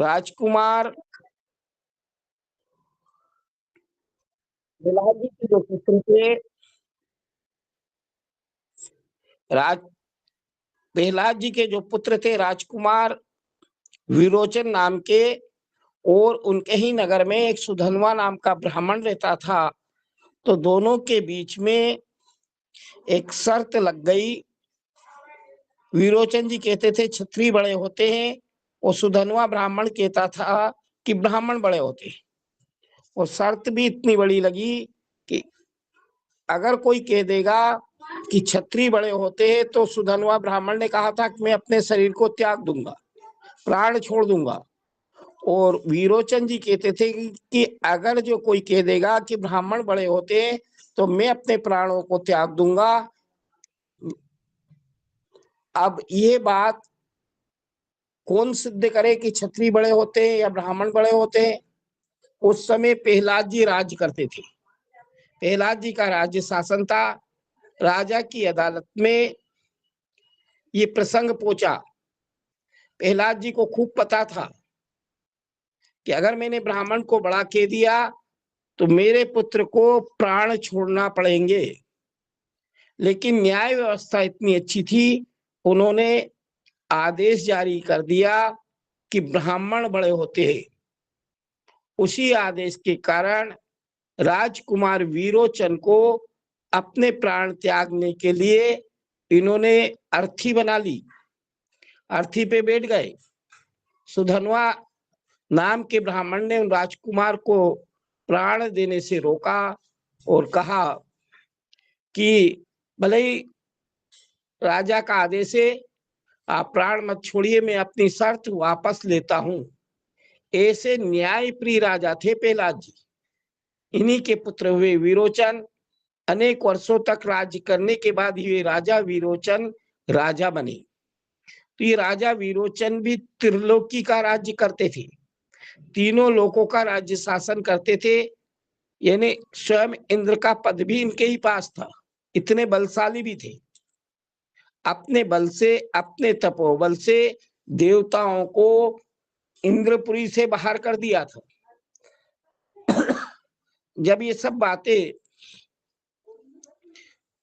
राजकुमार प्रहलाद जी के जो पुत्र थे, राज प्रहलाद जी के जो पुत्र थे राजकुमार विरोचन नाम के, और उनके ही नगर में एक सुधनवा नाम का ब्राह्मण रहता था। तो दोनों के बीच में एक शर्त लग गई। विरोचन जी कहते थे क्षत्रिय बड़े होते हैं, और सुधनवा ब्राह्मण कहता था कि ब्राह्मण बड़े होते हैं। और शर्त भी इतनी बड़ी लगी कि अगर कोई कह देगा कि क्षत्रिय बड़े होते हैं, तो सुधनवा ब्राह्मण ने कहा था कि मैं अपने शरीर को त्याग दूंगा, प्राण छोड़ दूंगा। और विरोचन जी कहते थे कि अगर जो कोई कह देगा कि ब्राह्मण बड़े होते हैं, तो मैं अपने प्राणों को त्याग दूंगा। अब ये बात कौन सिद्ध करे कि क्षत्रिय बड़े होते हैं या ब्राह्मण बड़े होते हैं? उस समय प्रहलाद जी राज्य करते थे। प्रहलाद जी का राज्य शासन था। राजा की अदालत में ये प्रसंग पहुंचा। प्रहलाद जी को खूब पता था कि अगर मैंने ब्राह्मण को बड़ा कह दिया तो मेरे पुत्र को प्राण छोड़ना पड़ेंगे। लेकिन न्याय व्यवस्था इतनी अच्छी थी, उन्होंने आदेश जारी कर दिया कि ब्राह्मण बड़े होते हैं। उसी आदेश के कारण राजकुमार विरोचन को अपने प्राण त्यागने के लिए इन्होंने अर्थी बना ली। अर्थी पे बैठ गए। सुधनवा नाम के ब्राह्मण ने उन राजकुमार को प्राण देने से रोका और कहा कि भले ही राजा का आदेश है, आप प्राण मत छोड़िए, मैं अपनी शर्त वापस लेता हूं। ऐसे न्याय प्रिय राजा थे प्रहलाद जी। इन्हीं के पुत्र हुए विरोचन। अनेक वर्षों तक राज्य करने के बाद ये राजा विरोचन राजा बने। तो ये राजा विरोचन भी त्रिलोकी का राज्य करते थे, तीनों लोकों का राज्य शासन करते थे। यानी स्वयं इंद्र का पद भी इनके ही पास था, इतने बलशाली भी थे। अपने बल से, अपने तपोबल से देवताओं को इंद्रपुरी से बाहर कर दिया था। जब ये सब बातें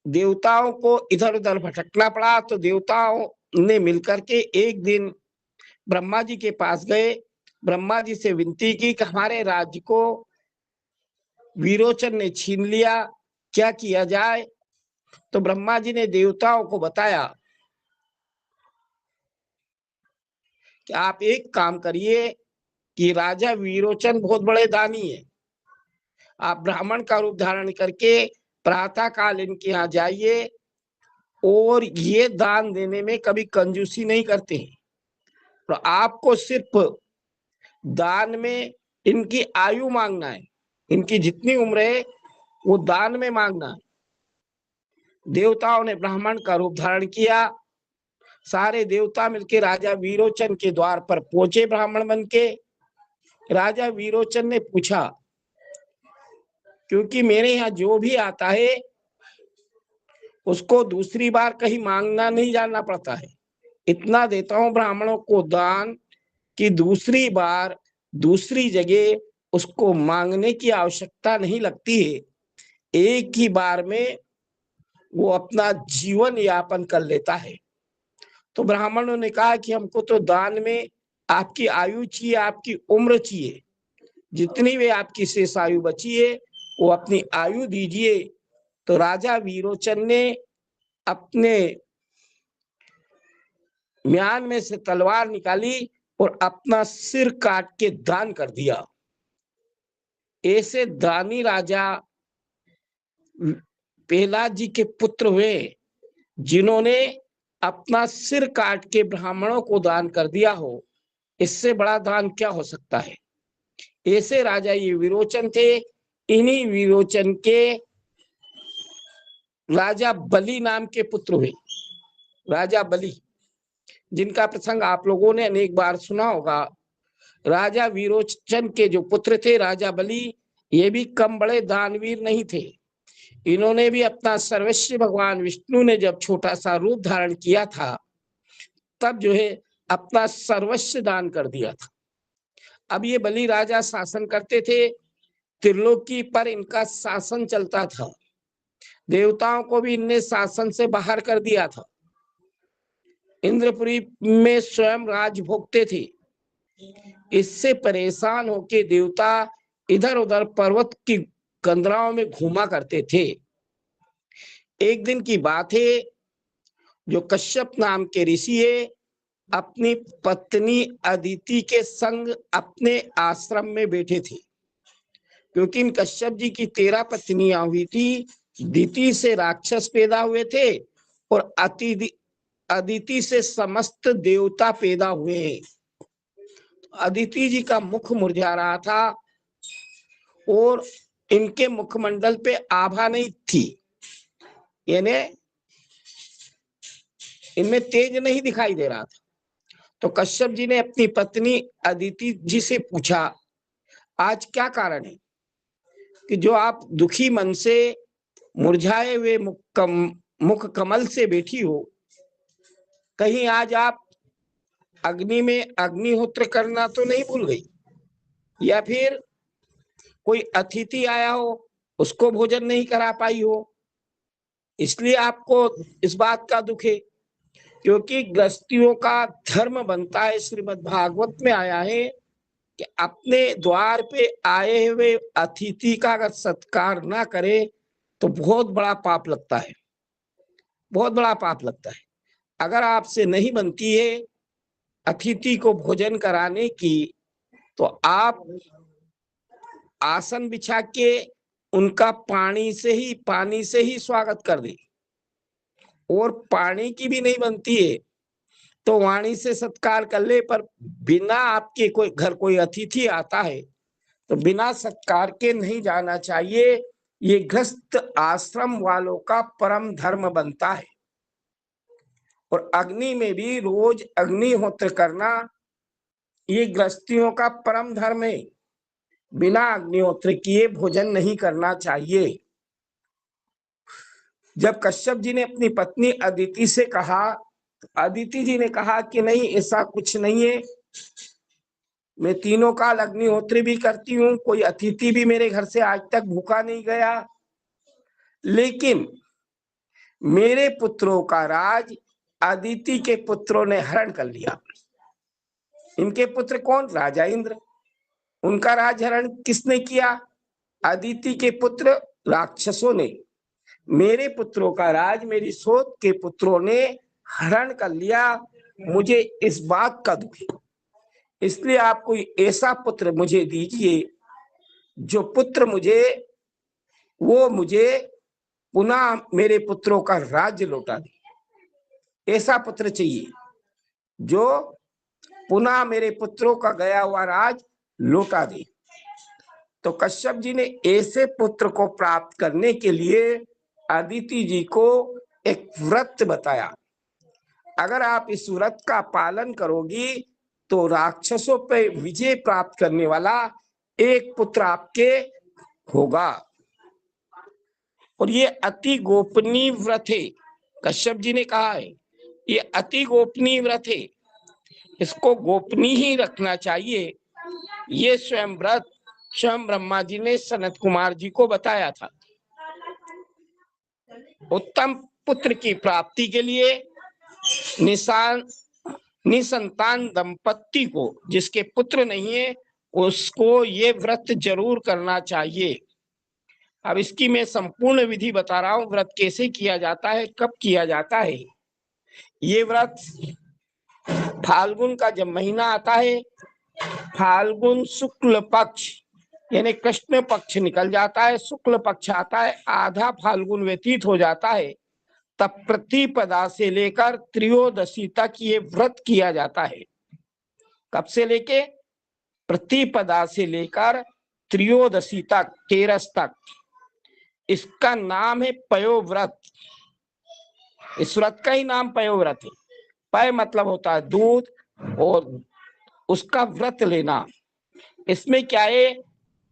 देवताओं को इधर उधर भटकना पड़ा, तो देवताओं ने मिलकर के एक दिन ब्रह्मा जी के पास गए। ब्रह्मा जी से विनती की कि हमारे राज्य को विरोचन ने छीन लिया, क्या किया जाए? तो ब्रह्मा जी ने देवताओं को बताया कि आप एक काम करिए कि राजा विरोचन बहुत बड़े दानी है, आप ब्राह्मण का रूप धारण करके प्रातः काल इनके यहाँ जाइए, और ये दान देने में कभी कंजूसी नहीं करते हैं। तो आपको सिर्फ दान में इनकी आयु मांगना है, इनकी जितनी उम्र है वो दान में मांगना है। देवताओं ने ब्राह्मण का रूप धारण किया। सारे देवता मिलकर राजा विरोचन के द्वार पर पहुंचे ब्राह्मण बन के। राजा विरोचन ने पूछा, क्योंकि मेरे यहाँ जो भी आता है उसको दूसरी बार कहीं मांगना नहीं जाना पड़ता है, इतना देता हूं ब्राह्मणों को दान कि दूसरी बार दूसरी जगह उसको मांगने की आवश्यकता नहीं लगती है। एक ही बार में वो अपना जीवन यापन कर लेता है। तो ब्राह्मणों ने कहा कि हमको तो दान में आपकी आयु चाहिए, आपकी उम्र चाहिए, जितनी भी आपकी शेष आयु बची है वो अपनी आयु दीजिए। तो राजा विरोचन ने अपने म्यान में से तलवार निकाली और अपना सिर काट के दान कर दिया। ऐसे दानी राजा प्रहलाद जी के पुत्र हुए, जिन्होंने अपना सिर काट के ब्राह्मणों को दान कर दिया हो। इससे बड़ा दान क्या हो सकता है? ऐसे राजा ये विरोचन थे। इन्हीं विरोचन के राजा बलि नाम के पुत्र हुए। राजा बलि, जिनका प्रसंग आप लोगों ने अनेक बार सुना होगा। राजा विरोचन के जो पुत्र थे राजा बलि, ये भी कम बड़े दानवीर नहीं थे। इन्होंने भी अपना सर्वस्व भगवान विष्णु ने जब छोटा सा रूप धारण किया था, तब जो है अपना सर्वस्व दान कर दिया था। अब ये बलि राजा शासन करते थे त्रिलोकी पर, इनका शासन चलता था। देवताओं को भी इनने शासन से बाहर कर दिया था। इंद्रपुरी में स्वयं राज भोगते थे। इससे परेशान होके देवता इधर उधर पर्वत की कंदराओं में घूमा करते थे। एक दिन की बात है, जो कश्यप नाम के ऋषि है, अपनी पत्नी अदिति के संग अपने आश्रम में बैठे थे। क्योंकि इन कश्यप जी की 13 पत्नियां हुई थी। दिति से राक्षस पैदा हुए थे और अदिति से समस्त देवता पैदा हुए हैं। अदिति जी का मुख मुरझा रहा था और इनके मुखमंडल पे आभा नहीं थी, यानी इनमें तेज नहीं दिखाई दे रहा था। तो कश्यप जी ने अपनी पत्नी अदिति जी से पूछा, आज क्या कारण है कि जो आप दुखी मन से मुरझाए हुए मुख कमल से बैठी हो? कहीं आज आप अग्नि में अग्निहोत्र करना तो नहीं भूल गई, या फिर कोई अतिथि आया हो उसको भोजन नहीं करा पाई हो, इसलिए आपको इस बात का दुख है? क्योंकि गृहस्थियों का धर्म बनता है, श्रीमद् भागवत में आया है कि अपने द्वार पे आए हुए अतिथि का अगर सत्कार ना करे तो बहुत बड़ा पाप लगता है, बहुत बड़ा पाप लगता है। अगर आपसे नहीं बनती है अतिथि को भोजन कराने की, तो आप आसन बिछा के उनका पानी से ही स्वागत कर दें। और पानी की भी नहीं बनती है तो वाणी से सत्कार कर ले, पर बिना आपके कोई घर कोई अतिथि आता है तो बिना सत्कार के नहीं जाना चाहिए। ये गृहस्थ आश्रम वालों का परम धर्म बनता है। और अग्नि में भी रोज अग्निहोत्र करना ये गृहस्थियों का परम धर्म है। बिना अग्निहोत्र किए भोजन नहीं करना चाहिए। जब कश्यप जी ने अपनी पत्नी अदिति से कहा, अदिति जी ने कहा कि नहीं, ऐसा कुछ नहीं है, मैं तीनों काल अग्निहोत्री भी करती हूँ, कोई अतिथि भी मेरे घर से आज तक भूखा नहीं गया, लेकिन मेरे पुत्रों का राज अदिति के पुत्रों ने हरण कर लिया। इनके पुत्र कौन? राजा इंद्र। उनका राज हरण किसने किया? अदिति के पुत्र राक्षसों ने। मेरे पुत्रों का राज मेरी सोत के पुत्रों ने हरण कर लिया। मुझे इस बात का दुख है, इसलिए आप कोई ऐसा पुत्र मुझे दीजिए जो पुत्र मुझे पुनः मेरे पुत्रों का राज्य लौटा दे। ऐसा पुत्र चाहिए जो पुनः मेरे पुत्रों का गया हुआ राज लौटा दे। तो कश्यप जी ने ऐसे पुत्र को प्राप्त करने के लिए अदिति जी को एक व्रत बताया। अगर आप इस व्रत का पालन करोगी तो राक्षसों पे विजय प्राप्त करने वाला एक पुत्र आपके होगा। और ये अति गोपनीय व्रत है। कश्यप जी ने कहा है ये अति गोपनीय व्रत है, इसको गोपनीय ही रखना चाहिए। ये स्वयं व्रत स्वयं ब्रह्मा जी ने सनत कुमार जी को बताया था। उत्तम पुत्र की प्राप्ति के लिए निसंतान दंपत्ति को, जिसके पुत्र नहीं है, उसको ये व्रत जरूर करना चाहिए। अब इसकी मैं संपूर्ण विधि बता रहा हूं, व्रत कैसे किया जाता है, कब किया जाता है। ये व्रत फाल्गुन का जब महीना आता है, फाल्गुन शुक्ल पक्ष यानी कृष्ण पक्ष निकल जाता है, शुक्ल पक्ष आता है, आधा फाल्गुन व्यतीत हो जाता है, तब प्रतिपदा से लेकर त्रयोदशी तक ये व्रत किया जाता है। कब से लेके? प्रतिपदा से लेकर त्रयोदशी तक, 13 तक। इसका नाम है पयोव्रत। इस व्रत का ही नाम पयोव्रत है। पय मतलब होता है दूध, और उसका व्रत लेना। इसमें क्या है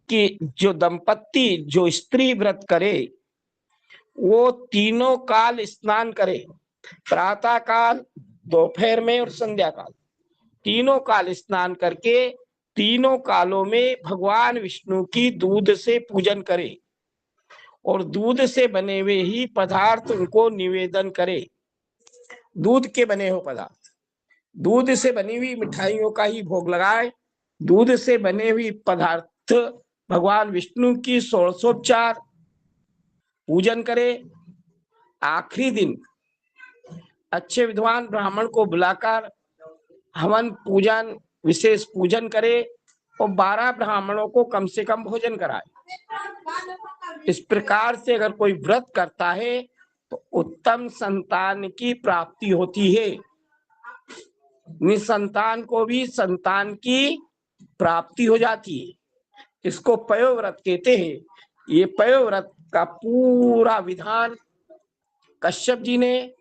कि जो दंपत्ति, जो स्त्री व्रत करे, वो तीनों काल स्नान करे, प्रातः काल, दोपहर में और संध्या काल, तीनों काल स्नान करके तीनों कालों में भगवान विष्णु की दूध से पूजन करे और दूध से बने हुए ही पदार्थ उनको निवेदन करे। दूध के बने हुए पदार्थ, दूध से बनी हुई मिठाइयों का ही भोग लगाए, दूध से बने हुए पदार्थ भगवान विष्णु की षोडशोपचार पूजन करे। आखिरी दिन अच्छे विद्वान ब्राह्मण को बुलाकर हवन पूजन, विशेष पूजन करे और 12 ब्राह्मणों को कम से कम भोजन कराए। इस प्रकार से अगर कोई व्रत करता है तो उत्तम संतान की प्राप्ति होती है। निसंतान को भी संतान की प्राप्ति हो जाती है। इसको पयोव्रत कहते हैं। ये पयोव्रत का पूरा विधान कश्यप जी ने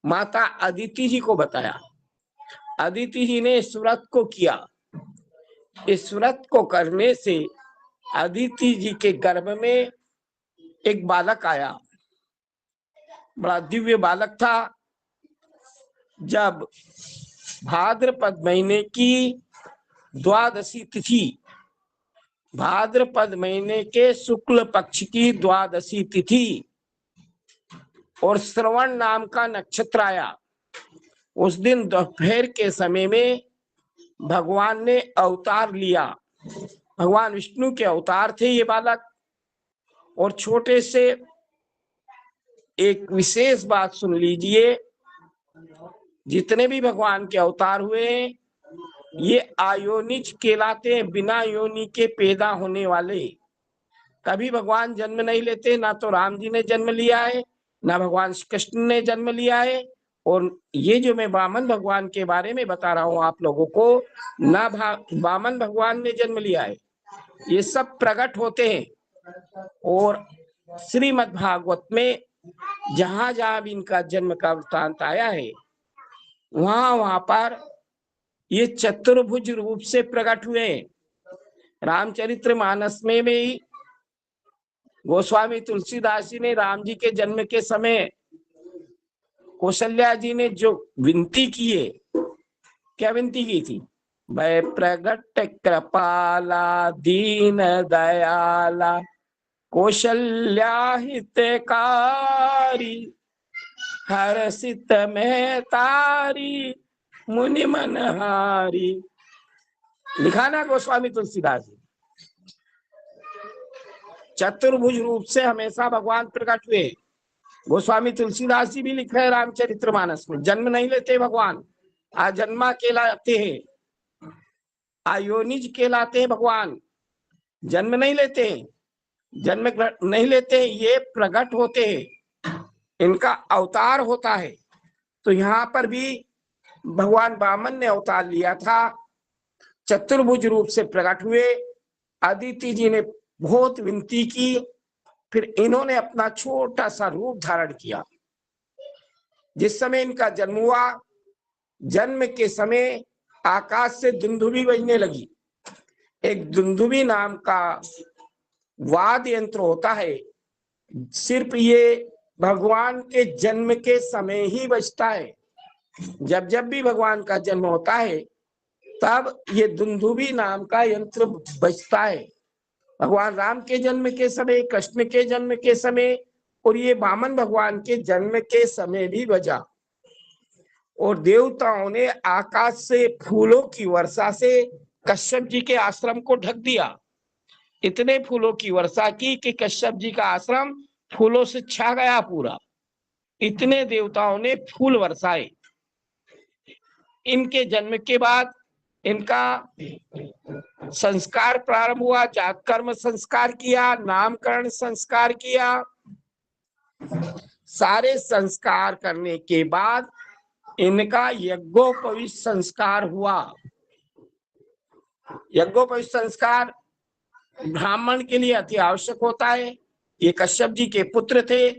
माता अदिति जी को बताया। अदिति जी ने इस व्रत को किया। इस व्रत को करने से अदिति जी के गर्भ में एक बालक आया, बड़ा दिव्य बालक था। जब भाद्रपद महीने की द्वादशी तिथि, भाद्रपद महीने के शुक्ल पक्ष की द्वादशी तिथि और श्रवण नाम का नक्षत्र आया, उस दिन दोपहर के समय में भगवान ने अवतार लिया। भगवान विष्णु के अवतार थे ये बालक। और छोटे से एक विशेष बात सुन लीजिए, जितने भी भगवान के अवतार हुए हैं ये आयोनिज कहलाते हैं, बिना योनि के पैदा होने वाले। कभी भगवान जन्म नहीं लेते, ना तो राम जी ने जन्म लिया है, ना भगवान कृष्ण ने जन्म लिया है। और ये जो मैं वामन भगवान के बारे में बता रहा हूं आप लोगों को, ना वामन भगवान ने जन्म लिया है, ये सब प्रकट होते हैं। और श्रीमद् भागवत में जहां जहां भी इनका जन्म का वृत्तांत आया है वहां पर ये चतुर्भुज रूप से प्रकट हुए। रामचरित्र मानस में भी गोस्वामी तुलसीदास जी ने राम जी के जन्म के समय कौशल्या जी ने जो विनती की है, क्या विनती की थी? भय प्रगट कृपाला दीन दयाला कौशल्या हितकारी हर्षित में तारी मुनि मनहारी। लिखा ना गोस्वामी तुलसीदास जी। चतुर्भुज रूप से हमेशा भगवान प्रकट हुए। गोस्वामी तुलसीदास जी भी लिख रहे हैं रामचरितमानस में, जन्म नहीं लेते भगवान, आजन्मा कहलाते हैं, आयोनिज कहलाते हैं भगवान। जन्म नहीं लेते, जन्म नहीं लेते, ये प्रकट होते हैं, इनका अवतार होता है। तो यहाँ पर भी भगवान वामन ने अवतार लिया था, चतुर्भुज रूप से प्रकट हुए। अदिति जी ने बहुत विनती की, फिर इन्होंने अपना छोटा सा रूप धारण किया। जिस समय इनका जन्म हुआ, जन्म के समय आकाश से दुंदुभी बजने लगी। एक दुंदुभी नाम का वाद्य यंत्र होता है, सिर्फ ये भगवान के जन्म के समय ही बजता है। जब जब भी भगवान का जन्म होता है तब ये दुंदुभी नाम का यंत्र बजता है। भगवान राम के जन्म के समय, कृष्ण के जन्म के समय, और ये वामन भगवान के जन्म के समय भी बजा। और देवताओं ने आकाश से फूलों की वर्षा से कश्यप जी के आश्रम को ढक दिया। इतने फूलों की वर्षा की कि कश्यप जी का आश्रम फूलों से छा गया पूरा। इतने देवताओं ने फूल वर्षाए। इनके जन्म के बाद इनका संस्कार प्रारंभ हुआ, जात कर्म संस्कार किया, नामकरण संस्कार किया। सारे संस्कार करने के बाद इनका यज्ञोपवीत संस्कार हुआ। यज्ञोपवीत संस्कार ब्राह्मण के लिए अति आवश्यक होता है। ये कश्यप जी के पुत्र थे,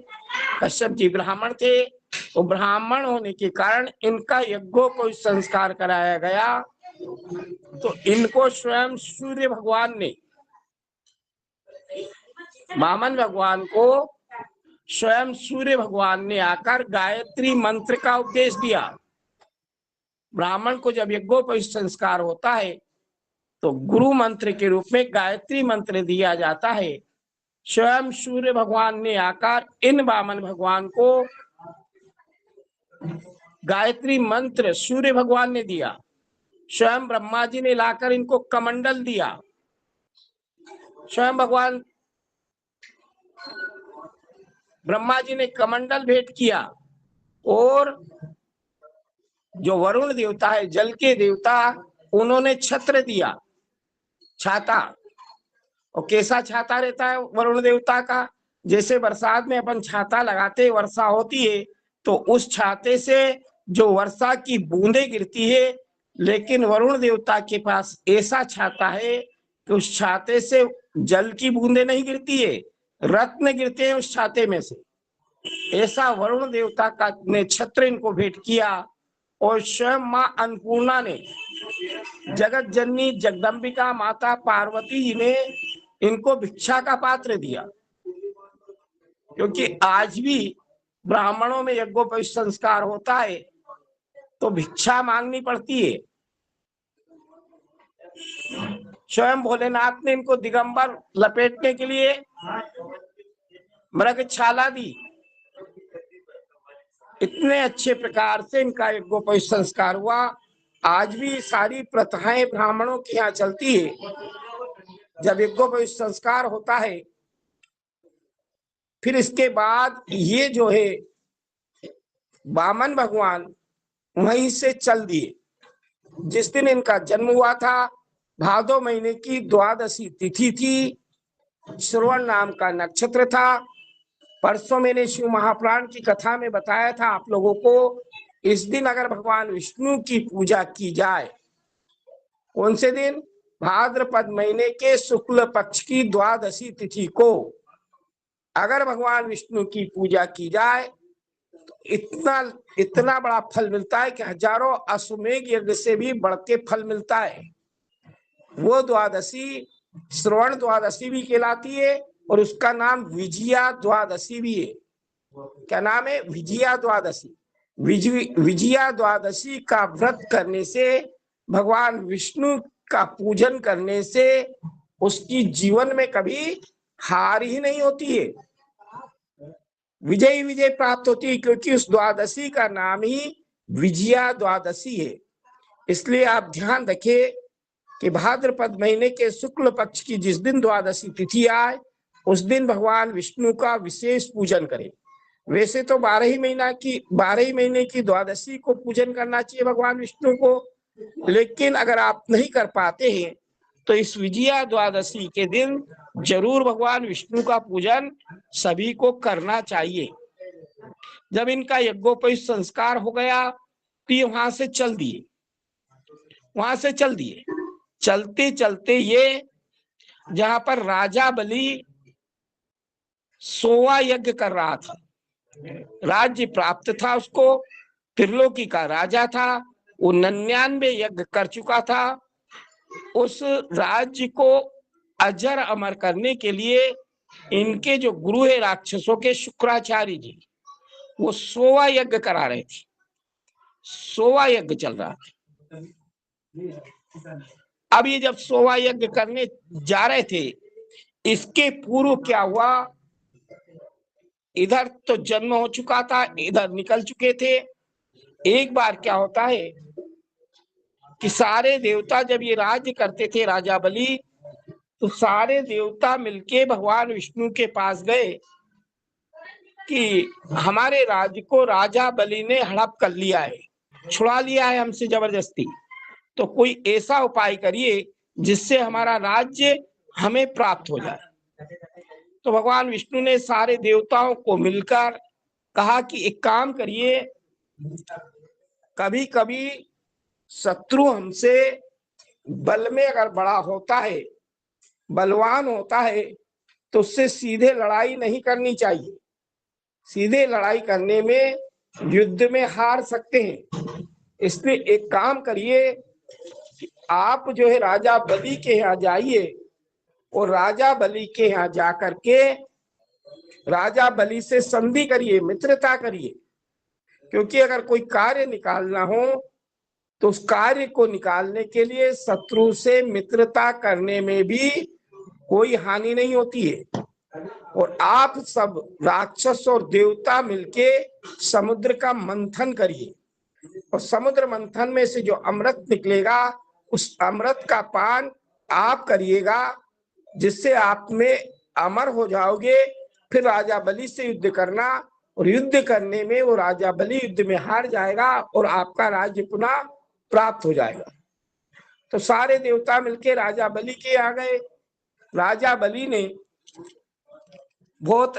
कश्यप जी ब्राह्मण थे, तो ब्राह्मण होने के कारण इनका यज्ञोपवीत संस्कार कराया गया। तो इनको स्वयं सूर्य भगवान ने, वामन भगवान को स्वयं सूर्य भगवान ने आकर गायत्री मंत्र का उपदेश दिया। ब्राह्मण को जब यज्ञोपवीत संस्कार होता है तो गुरु मंत्र के रूप में गायत्री मंत्र दिया जाता है। स्वयं सूर्य भगवान ने आकर इन वामन भगवान को गायत्री मंत्र सूर्य भगवान ने दिया। स्वयं ब्रह्मा जी ने लाकर इनको कमंडल दिया। स्वयं भगवान ब्रह्मा जी ने कमंडल भेंट किया। और जो वरुण देवता है, जल के देवता, उन्होंने छत्र दिया, छाता। और कैसा छाता रहता है वरुण देवता का? जैसे बरसात में अपन छाता लगाते वर्षा होती है, तो उस छाते से जो वर्षा की बूंदें गिरती है, लेकिन वरुण देवता के पास ऐसा छाता है कि उस छाते से जल की बूंदें नहीं गिरती है, रत्न गिरते हैं उस छाते में से। ऐसा वरुण देवता का ने छत्र इनको भेंट किया। और स्वयं मां अन्नपूर्णा ने, जगत जननी जगदम्बिका माता पार्वती जी ने इनको भिक्षा का पात्र दिया। क्योंकि आज भी ब्राह्मणों में यज्ञोपवीत संस्कार होता है तो भिक्षा मांगनी पड़ती है। स्वयं भोलेनाथ ने इनको दिगंबर लपेटने के लिए मृगछाला दी। इतने अच्छे प्रकार से इनका यज्ञोपवीत संस्कार हुआ। आज भी सारी प्रथाएं ब्राह्मणों के यहाँ चलती है। जब यज्ञोपवीत संस्कार होता है, फिर इसके बाद ये जो है वामन भगवान वहीं से चल दिए। जिस दिन इनका जन्म हुआ था, भादो महीने की द्वादशी तिथि थी, श्रवण नाम का नक्षत्र था। परसों मैंने शिव महापुराण की कथा में बताया था आप लोगों को, इस दिन अगर भगवान विष्णु की पूजा की जाए, कौन से दिन? भाद्रपद महीने के शुक्ल पक्ष की द्वादशी तिथि को अगर भगवान विष्णु की पूजा की जाए तो इतना बड़ा फल मिलता है कि हजारों अश्वमेघ यज्ञ से भी बढ़ के फल मिलता है। वो द्वादशी श्रवण द्वादशी भी कहलाती है और उसका नाम विजया द्वादशी भी है। क्या नाम है? विजया द्वादशी। विजया द्वादशी का व्रत करने से, भगवान विष्णु का पूजन करने से उसकी जीवन में कभी हार ही नहीं होती है, विजय विजय प्राप्त होती है। क्योंकि उस द्वादशी का नाम ही विजया द्वादशी है। इसलिए आप ध्यान रखें कि भाद्रपद महीने के शुक्ल पक्ष की जिस दिन द्वादशी तिथि आए, उस दिन भगवान विष्णु का विशेष पूजन करें। वैसे तो 12 ही महीने की द्वादशी को पूजन करना चाहिए भगवान विष्णु को, लेकिन अगर आप नहीं कर पाते हैं तो इस विजया द्वादशी के दिन जरूर भगवान विष्णु का पूजन सभी को करना चाहिए। जब इनका यज्ञोपवीत संस्कार हो गया तो ये वहां से चल दिए। चलते चलते ये जहां पर राजा बलि 100वां यज्ञ कर रहा था, राज्य प्राप्त था उसको, त्रिलोकी का राजा था, वो 99 यज्ञ कर चुका था। उस राज्य को अजर अमर करने के लिए इनके जो गुरु है राक्षसों के, शुक्राचार्य जी, वो 100वां यज्ञ करा रहे थे। 100वां यज्ञ चल रहा था। अब ये जब 100वां यज्ञ करने जा रहे थे, इसके पूर्व क्या हुआ? इधर तो जन्म हो चुका था, इधर निकल चुके थे। एक बार क्या होता है कि सारे देवता जब ये राज्य करते थे, राजा बलि, तो सारे देवता मिलके भगवान विष्णु के पास गए कि हमारे राज्य को राजा बलि ने हड़प कर लिया है, छुड़ा लिया है हमसे जबरदस्ती, तो कोई ऐसा उपाय करिए जिससे हमारा राज्य हमें प्राप्त हो जाए। तो भगवान विष्णु ने सारे देवताओं को मिलकर कहा कि एक काम करिए, कभी कभी शत्रु हमसे बल में अगर बड़ा होता है, बलवान होता है, तो उससे सीधे लड़ाई नहीं करनी चाहिए। सीधे लड़ाई करने में युद्ध में हार सकते हैं। इसलिए एक काम करिए, आप जो है राजा बलि के यहाँ जाइए और राजा बलि के यहाँ जाकर के राजा बलि से संधि करिए, मित्रता करिए। क्योंकि अगर कोई कार्य निकालना हो तो उस कार्य को निकालने के लिए शत्रु से मित्रता करने में भी कोई हानि नहीं होती है। और आप सब राक्षस और देवता मिलके समुद्र का मंथन करिए, और समुद्र मंथन में से जो अमृत निकलेगा उस अमृत का पान आप करिएगा, जिससे आप में अमर हो जाओगे। फिर राजा बलि से युद्ध करना, और युद्ध करने में वो राजा बलि युद्ध में हार जाएगा और आपका राज्य पुनः प्राप्त हो जाएगा। तो सारे देवता मिलके राजा बलि के आ गए। राजा बलि ने बहुत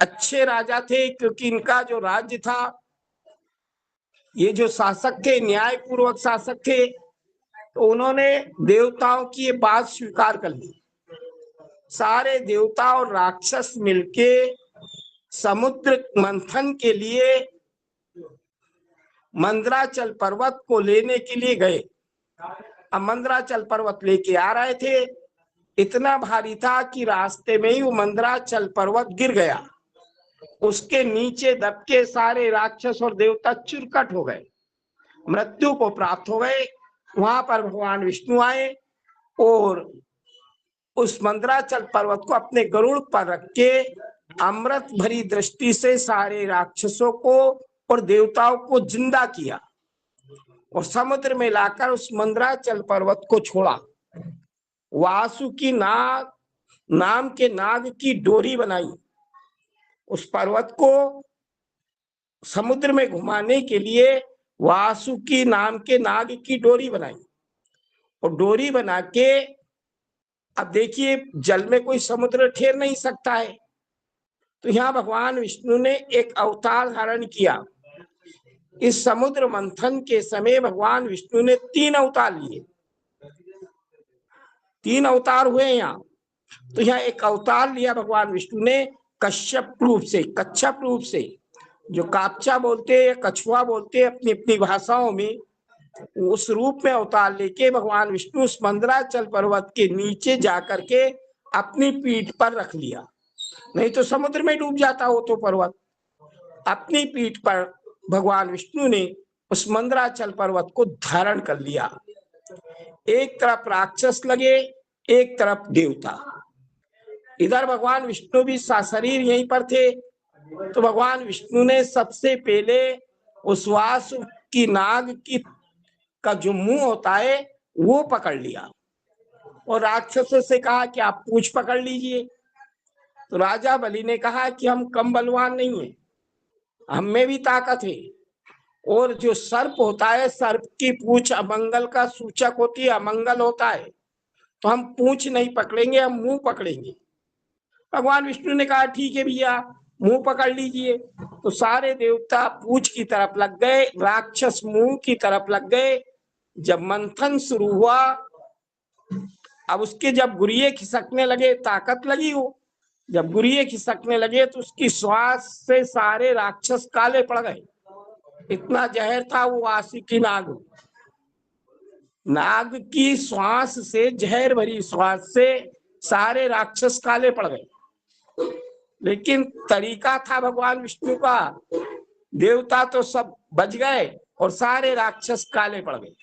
अच्छे राजा थे, क्योंकि इनका जो राज्य था, ये जो शासक थे न्याय पूर्वक शासक थे, तो उन्होंने देवताओं की ये बात स्वीकार कर ली। सारे देवता और राक्षस मिलके समुद्र मंथन के लिए मंदराचल पर्वत को लेने के लिए गए। अब मंदराचल पर्वत लेके आ रहे थे, इतना भारी था कि रास्ते में ही वो मंदराचल पर्वत गिर गया। उसके नीचे दबके सारे राक्षस और देवता चुरकट हो गए, मृत्यु को प्राप्त हो गए। वहां पर भगवान विष्णु आए और उस मंदराचल पर्वत को अपने गरुड़ पर रख के अमृत भरी दृष्टि से सारे राक्षसों को और देवताओं को जिंदा किया, और समुद्र में लाकर उस मंदराचल पर्वत को छोड़ा। वासुकी नाग नाम के नाग की डोरी बनाई, उस पर्वत को समुद्र में घुमाने के लिए वासुकी नाम के नाग की डोरी बनाई। और डोरी बना के, अब देखिए जल में कोई समुद्र ठहर नहीं सकता है, तो यहाँ भगवान विष्णु ने एक अवतार धारण किया। इस समुद्र मंथन के समय भगवान विष्णु ने 3 अवतार लिए, 3 अवतार हुए यहाँ। तो यहाँ एक अवतार लिया भगवान विष्णु ने कच्छप रूप से, कच्छप रूप से, जो कापचा बोलते हैं, कछुआ बोलते हैं अपनी अपनी भाषाओं में, उस रूप में अवतार लेके भगवान विष्णु उस मंदराचल पर्वत के नीचे जाकर के अपनी पीठ पर रख लिया, नहीं तो समुद्र में डूब जाता वो तो पर्वत। अपनी पीठ पर भगवान विष्णु ने उस मंदराचल पर्वत को धारण कर लिया। एक तरफ राक्षस लगे, एक तरफ देवता। इधर भगवान विष्णु भी सशरीर यहीं पर थे, तो भगवान विष्णु ने सबसे पहले उस वासुकी नाग की का जो मुंह होता है वो पकड़ लिया, और राक्षसों से कहा कि आप पूंछ पकड़ लीजिए। तो राजा बलि ने कहा कि हम कम बलवान नहीं है, हम में भी ताकत है, और जो सर्प होता है, सर्प की पूंछ अमंगल का सूचक होती है, अमंगल होता है, तो हम पूंछ नहीं पकड़ेंगे, हम मुंह पकड़ेंगे। भगवान विष्णु ने कहा ठीक है भैया, मुंह पकड़ लीजिए। तो सारे देवता पूंछ की तरफ लग गए, राक्षस मुंह की तरफ लग गए। जब मंथन शुरू हुआ, अब उसके जब गुरिये खिसकने लगे, ताकत लगी हो, जब गुरिये खिसकने लगे तो उसकी श्वास से सारे राक्षस काले पड़ गए। इतना जहर था वो वासुकी नाग, नाग की श्वास से, जहर भरी श्वास से सारे राक्षस काले पड़ गए। लेकिन तरीका था भगवान विष्णु का, देवता तो सब बच गए और सारे राक्षस काले पड़ गए।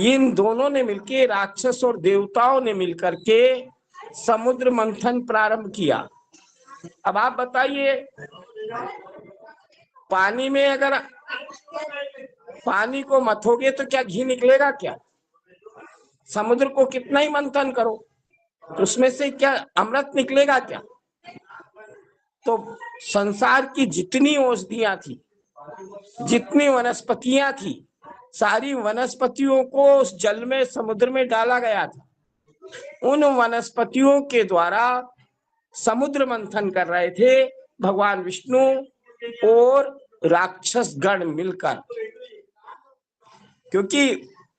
इन दोनों ने मिलके, राक्षस और देवताओं ने मिलकर के समुद्र मंथन प्रारंभ किया। अब आप बताइए, पानी में अगर पानी को मथोगे तो क्या घी निकलेगा क्या? समुद्र को कितना ही मंथन करो तो उसमें से क्या अमृत निकलेगा क्या? तो संसार की जितनी औषधियां थी, जितनी वनस्पतियां थी, सारी वनस्पतियों को उस जल में, समुद्र में डाला गया था। उन वनस्पतियों के द्वारा समुद्र मंथन कर रहे थे भगवान विष्णु और राक्षस गण मिलकर, क्योंकि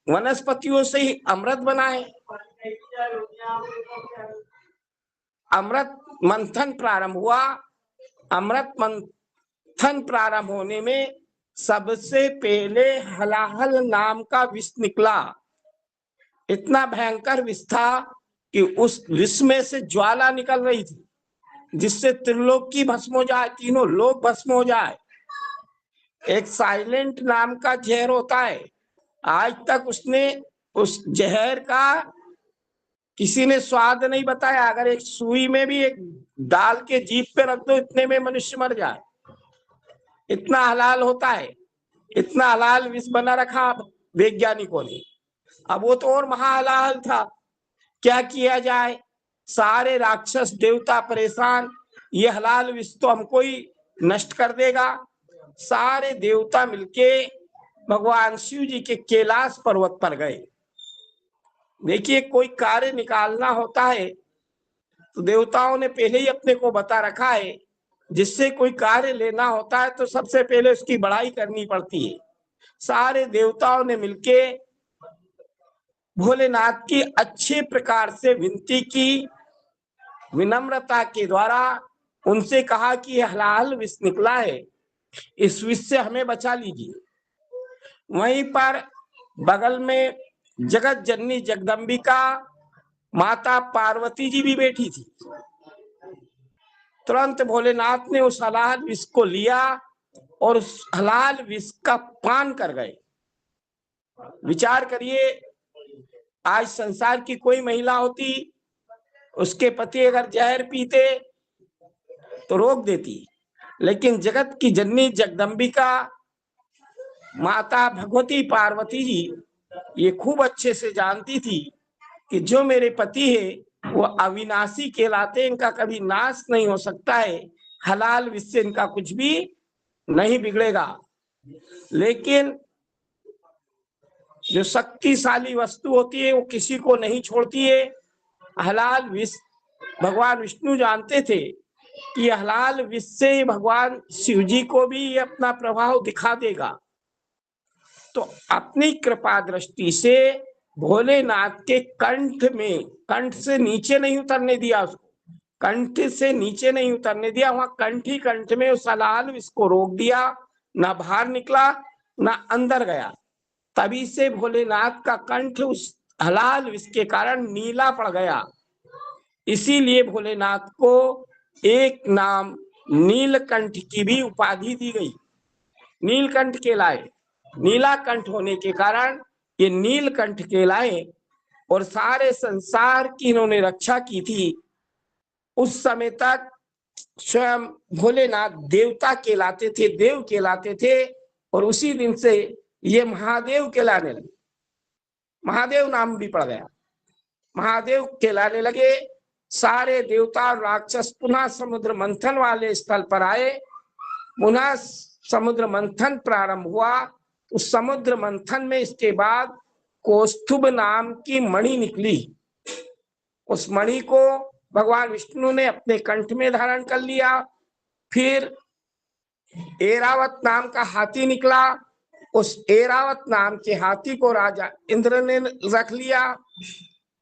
वनस्पतियों से ही अमृत बना है। अमृत मंथन प्रारंभ हुआ। अमृत मंथन प्रारंभ होने में सबसे पहले हलाहल नाम का विष निकला। इतना भयंकर विष था कि उस विष में से ज्वाला निकल रही थी, जिससे त्रिलोक की भस्म हो जाए, तीनों लोक भस्म हो जाए। एक साइलेंट नाम का जहर होता है, आज तक उसने उस जहर का किसी ने स्वाद नहीं बताया। अगर एक सुई में भी एक डाल के जीभ पे रख दो, इतने में मनुष्य मर जाए, इतना हलाल होता है, इतना हलाल विष बना रखा वैज्ञानिकों ने। अब वो तो और महाहलाल था, क्या किया जाए, सारे राक्षस देवता परेशान, ये हलाल विष तो हमको ही नष्ट कर देगा। सारे देवता मिलके भगवान शिव जी के कैलाश पर्वत पर गए। देखिए, कोई कार्य निकालना होता है तो देवताओं ने पहले ही अपने को बता रखा है, जिससे कोई कार्य लेना होता है तो सबसे पहले उसकी बड़ाई करनी पड़ती है। सारे देवताओं ने मिलके भोलेनाथ की अच्छे प्रकार से विनती की, विनम्रता के द्वारा उनसे कहा कि हलाल विष निकला है, इस विष से हमें बचा लीजिए। वहीं पर बगल में जगत जननी जगदम्बिका माता पार्वती जी भी बैठी थी। तुरंत भोलेनाथ ने उस हलाल विष को लिया और उस हलाल विष का पान कर गए। विचार करिए, आज संसार की कोई महिला होती, उसके पति अगर जहर पीते तो रोक देती, लेकिन जगत की जननी जगदम्बिका माता भगवती पार्वती जी ये खूब अच्छे से जानती थी कि जो मेरे पति है वो अविनाशी कहलाते, इनका कभी नाश नहीं हो सकता है, हलाल विष से इनका कुछ भी नहीं बिगड़ेगा। लेकिन जो शक्तिशाली वस्तु होती है वो किसी को नहीं छोड़ती है। हलाल विष भगवान विष्णु जानते थे कि हलाल विष से भगवान शिव जी को भी अपना प्रभाव दिखा देगा, तो अपनी कृपा दृष्टि से भोलेनाथ के कंठ में, कंठ से नीचे नहीं उतरने दिया उसको, कंठ से नीचे नहीं उतरने दिया, वहां कंठ ही कंठ में उस हलाल विष को रोक दिया, ना बाहर निकला ना अंदर गया। तभी से भोलेनाथ का कंठ उस हलाल विष के कारण नीला पड़ गया। इसीलिए भोलेनाथ को एक नाम नीलकंठ की भी उपाधि दी गई, नीलकंठ कहलाए। नीला कंठ होने के कारण ये नीलकंठ कहलाए और सारे संसार की इन्होंने रक्षा की थी। उस समय तक स्वयं भोलेनाथ देवता कहलाते थे, देव कहलाते थे, और उसी दिन से ये महादेव कहलाने लगे, महादेव नाम भी पड़ गया, महादेव कहलाने लगे। सारे देवता और राक्षस पुनः समुद्र मंथन वाले स्थल पर आए, पुनः समुद्र मंथन प्रारंभ हुआ। उस समुद्र मंथन में इसके बाद कौस्तुभ नाम की मणि निकली। उस मणि को भगवान विष्णु ने अपने कंठ में धारण कर लिया। फिर ऐरावत नाम का हाथी निकला, उस ऐरावत नाम के हाथी को राजा इंद्र ने रख लिया।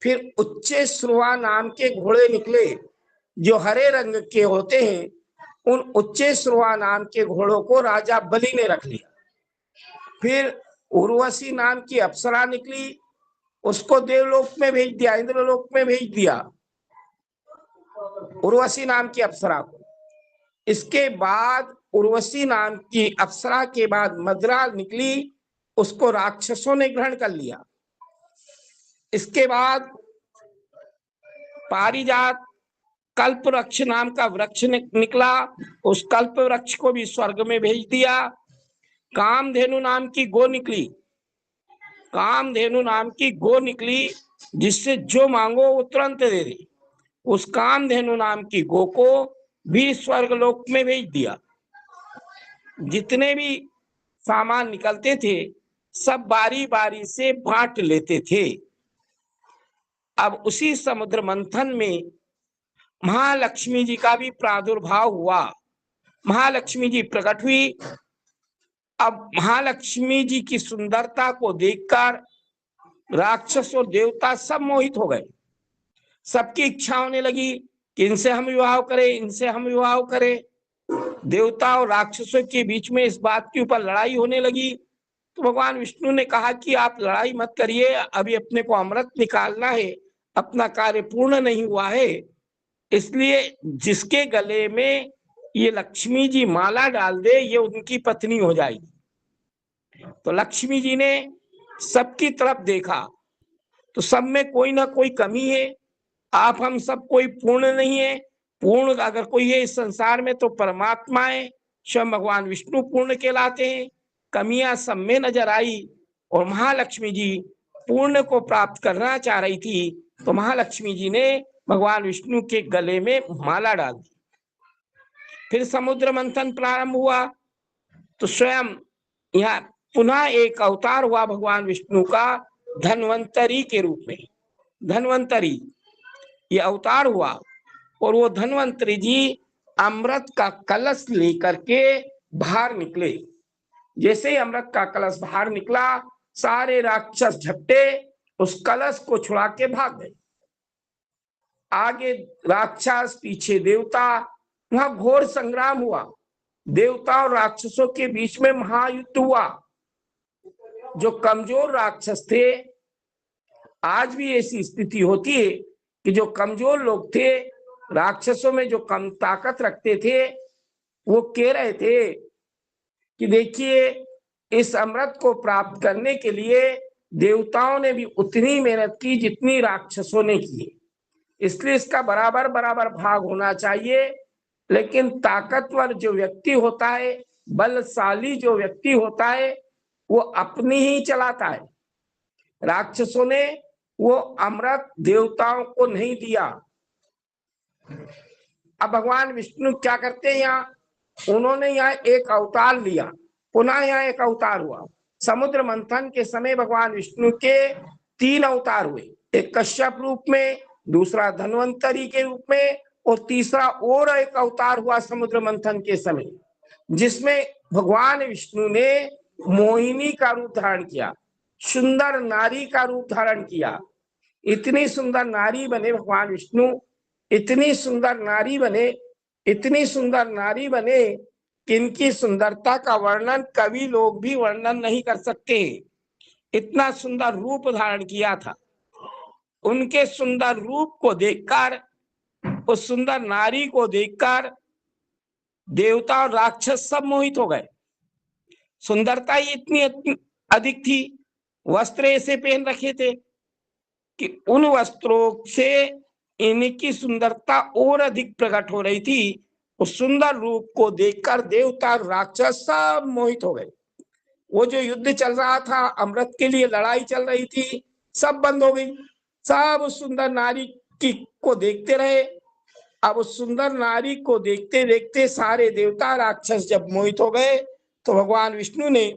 फिर उच्चेश्रुवा नाम के घोड़े निकले जो हरे रंग के होते हैं, उन उच्चेश्रुवा नाम के घोड़ों को राजा बलि ने रख लिया। फिर उर्वशी नाम की अप्सरा निकली, उसको देवलोक में भेज दिया, इंद्रलोक में भेज दिया उर्वशी नाम की अप्सरा को। इसके बाद उर्वशी नाम की अप्सरा के बाद मद्रा निकली, उसको राक्षसों ने ग्रहण कर लिया। इसके बाद पारिजात कल्प वृक्ष नाम का वृक्ष निकला, उस कल्प वृक्ष को भी स्वर्ग में भेज दिया। कामधेनु नाम की गो निकली, कामधेनु नाम की गो निकली जिससे जो मांगो वो तुरंत दे दे। उस कामधेनु नाम की गो को भी स्वर्ग लोक में भेज दिया। जितने भी सामान निकलते थे सब बारी बारी से बांट लेते थे। अब उसी समुद्र मंथन में महालक्ष्मी जी का भी प्रादुर्भाव हुआ, महालक्ष्मी जी प्रकट हुई। अब महालक्ष्मी जी की सुंदरता को देखकर राक्षस और देवता सब मोहित हो गए। सबकी इच्छा होने लगी कि इनसे हम विवाह करें, इनसे हम विवाह करें। देवता और राक्षसों के बीच में इस बात के ऊपर लड़ाई होने लगी। तो भगवान विष्णु ने कहा कि आप लड़ाई मत करिए, अभी अपने को अमृत निकालना है, अपना कार्य पूर्ण नहीं हुआ है, इसलिए जिसके गले में ये लक्ष्मी जी माला डाल दे ये उनकी पत्नी हो जाएगी। तो लक्ष्मी जी ने सबकी तरफ देखा तो सब में कोई ना कोई कमी है। आप हम सब कोई पूर्ण नहीं है। पूर्ण अगर कोई है इस संसार में तो परमात्मा है, स्वयं भगवान विष्णु पूर्ण कहलाते हैं। कमियां सब में नजर आई और महालक्ष्मी जी पूर्ण को प्राप्त करना चाह रही थी, तो महालक्ष्मी जी ने भगवान विष्णु के गले में माला डाल दी। फिर समुद्र मंथन प्रारंभ हुआ तो स्वयं यहाँ पुनः एक अवतार हुआ भगवान विष्णु का, धन्वंतरी के रूप में। धन्वंतरी ये अवतार हुआ और वो धन्वंतरी जी अमृत का कलश लेकर के बाहर निकले। जैसे ही अमृत का कलश बाहर निकला, सारे राक्षस झपटे उस कलश को छुड़ा के भाग गए। आगे राक्षस, पीछे देवता, वहां घोर संग्राम हुआ। देवता और राक्षसों के बीच में महायुद्ध हुआ। जो कमजोर राक्षस थे, आज भी ऐसी स्थिति होती है कि जो कमजोर लोग थे, राक्षसों में जो कम ताकत रखते थे, वो कह रहे थे कि देखिए इस अमृत को प्राप्त करने के लिए देवताओं ने भी उतनी मेहनत की जितनी राक्षसों ने की, इसलिए इसका बराबर बराबर भाग होना चाहिए। लेकिन ताकतवर जो व्यक्ति होता है, बलशाली जो व्यक्ति होता है, वो अपनी ही चलाता है। राक्षसों ने वो अमृत देवताओं को नहीं दिया। अब भगवान विष्णु क्या करते हैं, यहाँ उन्होंने यहाँ एक अवतार लिया, पुनः यहाँ एक अवतार हुआ। समुद्र मंथन के समय भगवान विष्णु के 3 अवतार हुए, एक कश्यप रूप में, दूसरा धन्वंतरी के रूप में और तीसरा और एक अवतार हुआ समुद्र मंथन के समय, जिसमें भगवान विष्णु ने मोहिनी का रूप धारण किया, सुंदर नारी का रूप धारण किया। इतनी सुंदर नारी बने भगवान विष्णु, इतनी सुंदर नारी बने, इतनी सुंदर नारी बने कि इनकी सुंदरता का वर्णन कवि लोग भी वर्णन नहीं कर सकते। इतना सुंदर रूप धारण किया था। उनके सुंदर रूप को देखकर, उस सुंदर नारी को देखकर देवता और राक्षस सब मोहित हो गए। सुंदरता ही इतनी अधिक थी, वस्त्र ऐसे पहन रखे थे कि उन वस्त्रों से इनकी सुंदरता और अधिक प्रकट हो रही थी। उस सुंदर रूप को देखकर देवता और राक्षस सब मोहित हो गए। वो जो युद्ध चल रहा था, अमृत के लिए लड़ाई चल रही थी, सब बंद हो गई। सब उस सुंदर नारी की को देखते रहे। अब उस सुंदर नारी को देखते देखते सारे देवता राक्षस जब मोहित हो गए, तो भगवान विष्णु ने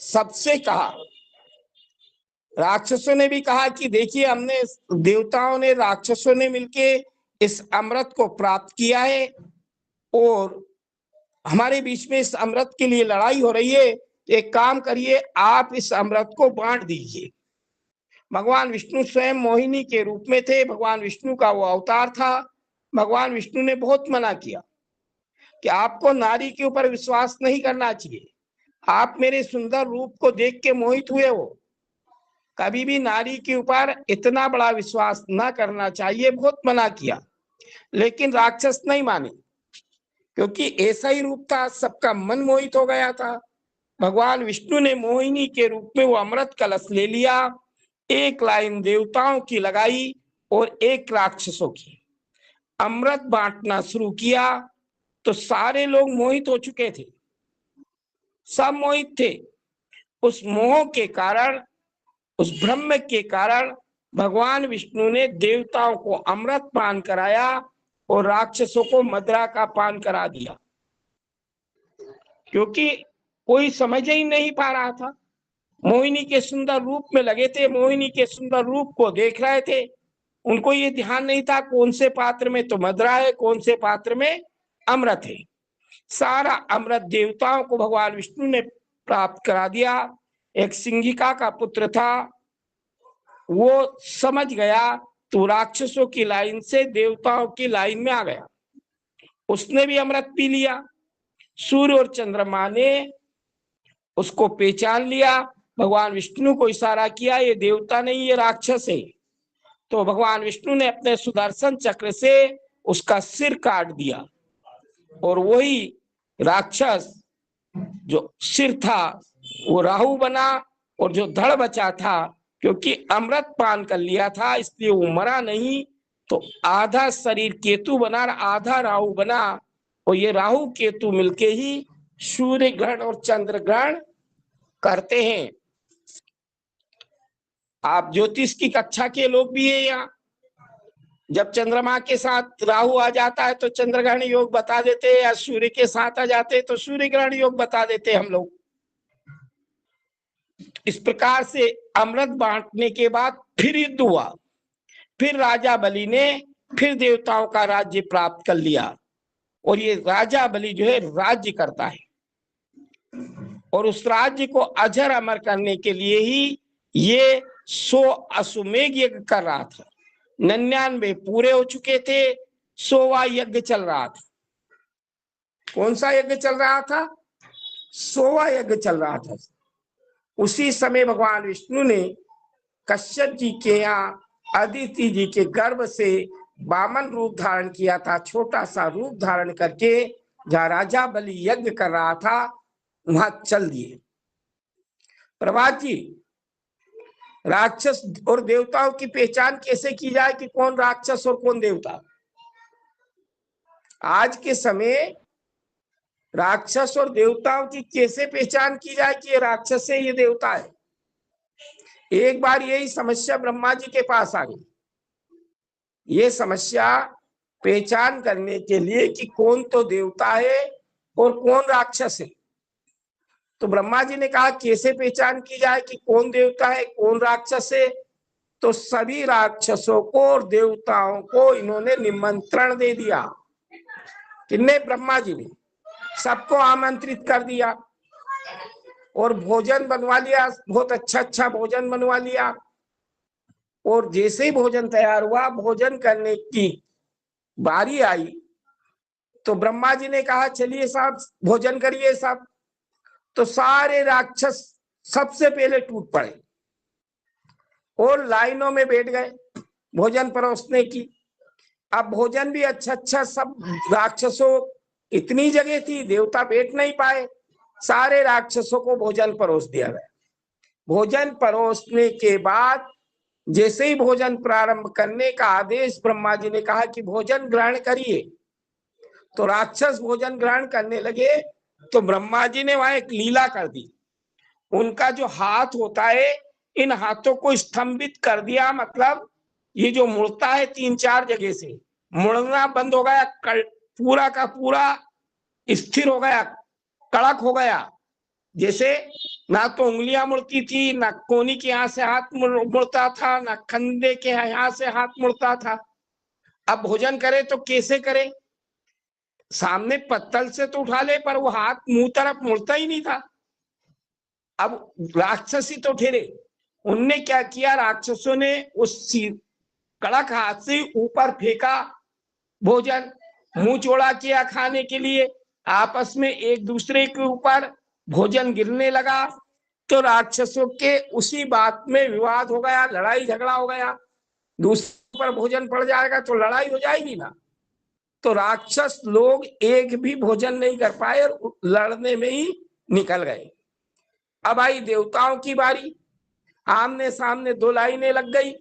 सबसे कहा, राक्षसों ने भी कहा कि देखिए हमने, देवताओं ने, राक्षसों ने मिलके इस अमृत को प्राप्त किया है और हमारे बीच में इस अमृत के लिए लड़ाई हो रही है। एक काम करिए, आप इस अमृत को बांट दीजिए। भगवान विष्णु स्वयं मोहिनी के रूप में थे, भगवान विष्णु का वो अवतार था। भगवान विष्णु ने बहुत मना किया कि आपको नारी के ऊपर विश्वास नहीं करना चाहिए। आप मेरे सुंदर रूप को देख के मोहित हुए हो, कभी भी नारी के ऊपर इतना बड़ा विश्वास ना करना चाहिए। बहुत मना किया, लेकिन राक्षस नहीं माने, क्योंकि ऐसा ही रूप था, सबका मन मोहित हो गया था। भगवान विष्णु ने मोहिनी के रूप में वो अमृत कलश ले लिया, एक लाइन देवताओं की लगाई और एक राक्षसों की, अमृत बांटना शुरू किया। तो सारे लोग मोहित हो चुके थे, सब मोहित थे। उस मोह के कारण, उस ब्रह्म के कारण भगवान विष्णु ने देवताओं को अमृत पान कराया और राक्षसों को मदिरा का पान करा दिया, क्योंकि कोई समझ ही नहीं पा रहा था। मोहिनी के सुंदर रूप में लगे थे, मोहिनी के सुंदर रूप को देख रहे थे। उनको ये ध्यान नहीं था कौन से पात्र में तो मदिरा है, कौन से पात्र में अमृत है। सारा अमृत देवताओं को भगवान विष्णु ने प्राप्त करा दिया। एक सिंहिका का पुत्र था, वो समझ गया तो राक्षसों की लाइन से देवताओं की लाइन में आ गया, उसने भी अमृत पी लिया। सूर्य और चंद्रमा ने उसको पहचान लिया, भगवान विष्णु को इशारा किया, ये देवता नहीं, ये राक्षस है। तो भगवान विष्णु ने अपने सुदर्शन चक्र से उसका सिर काट दिया। और वही राक्षस जो सिर था वो राहु बना, और जो धड़ बचा था क्योंकि अमृत पान कर लिया था इसलिए वो मरा नहीं, तो आधा शरीर केतु बना और आधा राहु बना। और ये राहु केतु मिलके ही सूर्य ग्रहण और चंद्र ग्रहण करते हैं। आप ज्योतिष की कक्षा के लोग भी है यहाँ, जब चंद्रमा के साथ राहु आ जाता है तो चंद्र ग्रहण योग बता देते हैं, या सूर्य के साथ आ जाते हैं तो सूर्य ग्रहण योग बता देते हैं हम लोग। इस प्रकार से अमृत बांटने के बाद फिर युद्ध हुआ, फिर राजा बलि ने फिर देवताओं का राज्य प्राप्त कर लिया, और ये राजा बलि जो है राज्य करता है, और उस राज्य को अजर अमर करने के लिए ही ये 100 अश्वमेघ यज्ञ कर रहा था। 99 पूरे हो चुके थे, 100वां यज्ञ चल रहा था। कौन सा यज्ञ चल रहा था? 100वां यज्ञ चल रहा था। उसी समय भगवान विष्णु ने कश्यप जी के यहाँ अदिति जी के गर्भ से वामन रूप धारण किया था, छोटा सा रूप धारण करके जहाँ राजा बलि यज्ञ कर रहा था वहां चल दिए। प्रभात जी, राक्षस और देवताओं की पहचान कैसे की जाए कि कौन राक्षस और कौन देवता? आज के समय राक्षस और देवताओं की कैसे पहचान की जाए कि ये राक्षस है ये देवता है? एक बार यही समस्या ब्रह्मा जी के पास आ गई। ये समस्या पहचान करने के लिए कि कौन तो देवता है और कौन राक्षस है, तो ब्रह्मा जी ने कहा कैसे पहचान की जाए कि कौन देवता है कौन राक्षस है? तो सभी राक्षसों को और देवताओं को इन्होंने निमंत्रण दे दिया। किन्ने? ब्रह्मा जी ने सबको आमंत्रित कर दिया और भोजन बनवा लिया, बहुत अच्छा अच्छा भोजन बनवा लिया। और जैसे ही भोजन तैयार हुआ, भोजन करने की बारी आई, तो ब्रह्मा जी ने कहा चलिए साहब भोजन करिए सब। तो सारे राक्षस सबसे पहले टूट पड़े और लाइनों में बैठ गए भोजन परोसने की। अब भोजन भी अच्छा अच्छा, सब राक्षसों, इतनी जगह थी देवता बैठ नहीं पाए, सारे राक्षसों को भोजन परोस दिया गया। भोजन परोसने के बाद जैसे ही भोजन प्रारंभ करने का आदेश ब्रह्मा जी ने कहा कि भोजन ग्रहण करिए, तो राक्षस भोजन ग्रहण करने लगे। तो ब्रह्मा जी ने वहां एक लीला कर दी। उनका जो हाथ होता है, इन हाथों को स्तंभित कर दिया, मतलब ये जो मुड़ता है 3-4 जगह से मुड़ना बंद हो गया, पूरा का पूरा स्थिर हो गया, कड़क हो गया। जैसे ना तो उंगलियां मुड़ती थी, ना कोनी के यहाँ से हाथ मुड़ता था, ना कंधे के यहाँ से हाथ मुड़ता था। अब भोजन करे तो कैसे करे? सामने पत्तल से तो उठा ले, पर वो हाथ मुंह तरफ मुड़ता ही नहीं था। अब राक्षसी तो ठहरे, उनने क्या किया, राक्षसों ने उस कड़क हाथ से ऊपर फेंका भोजन, मुंह चौड़ा किया खाने के लिए, आपस में एक दूसरे के ऊपर भोजन गिरने लगा। तो राक्षसों के उसी बात में विवाद हो गया, लड़ाई झगड़ा हो गया। दूसरे पर भोजन पड़ जाएगा तो लड़ाई हो जाएगी ना। तो राक्षस लोग एक भी भोजन नहीं कर पाए और लड़ने में ही निकल गए। अब आई देवताओं की बारी, आमने सामने 2 लाइनें लग गई,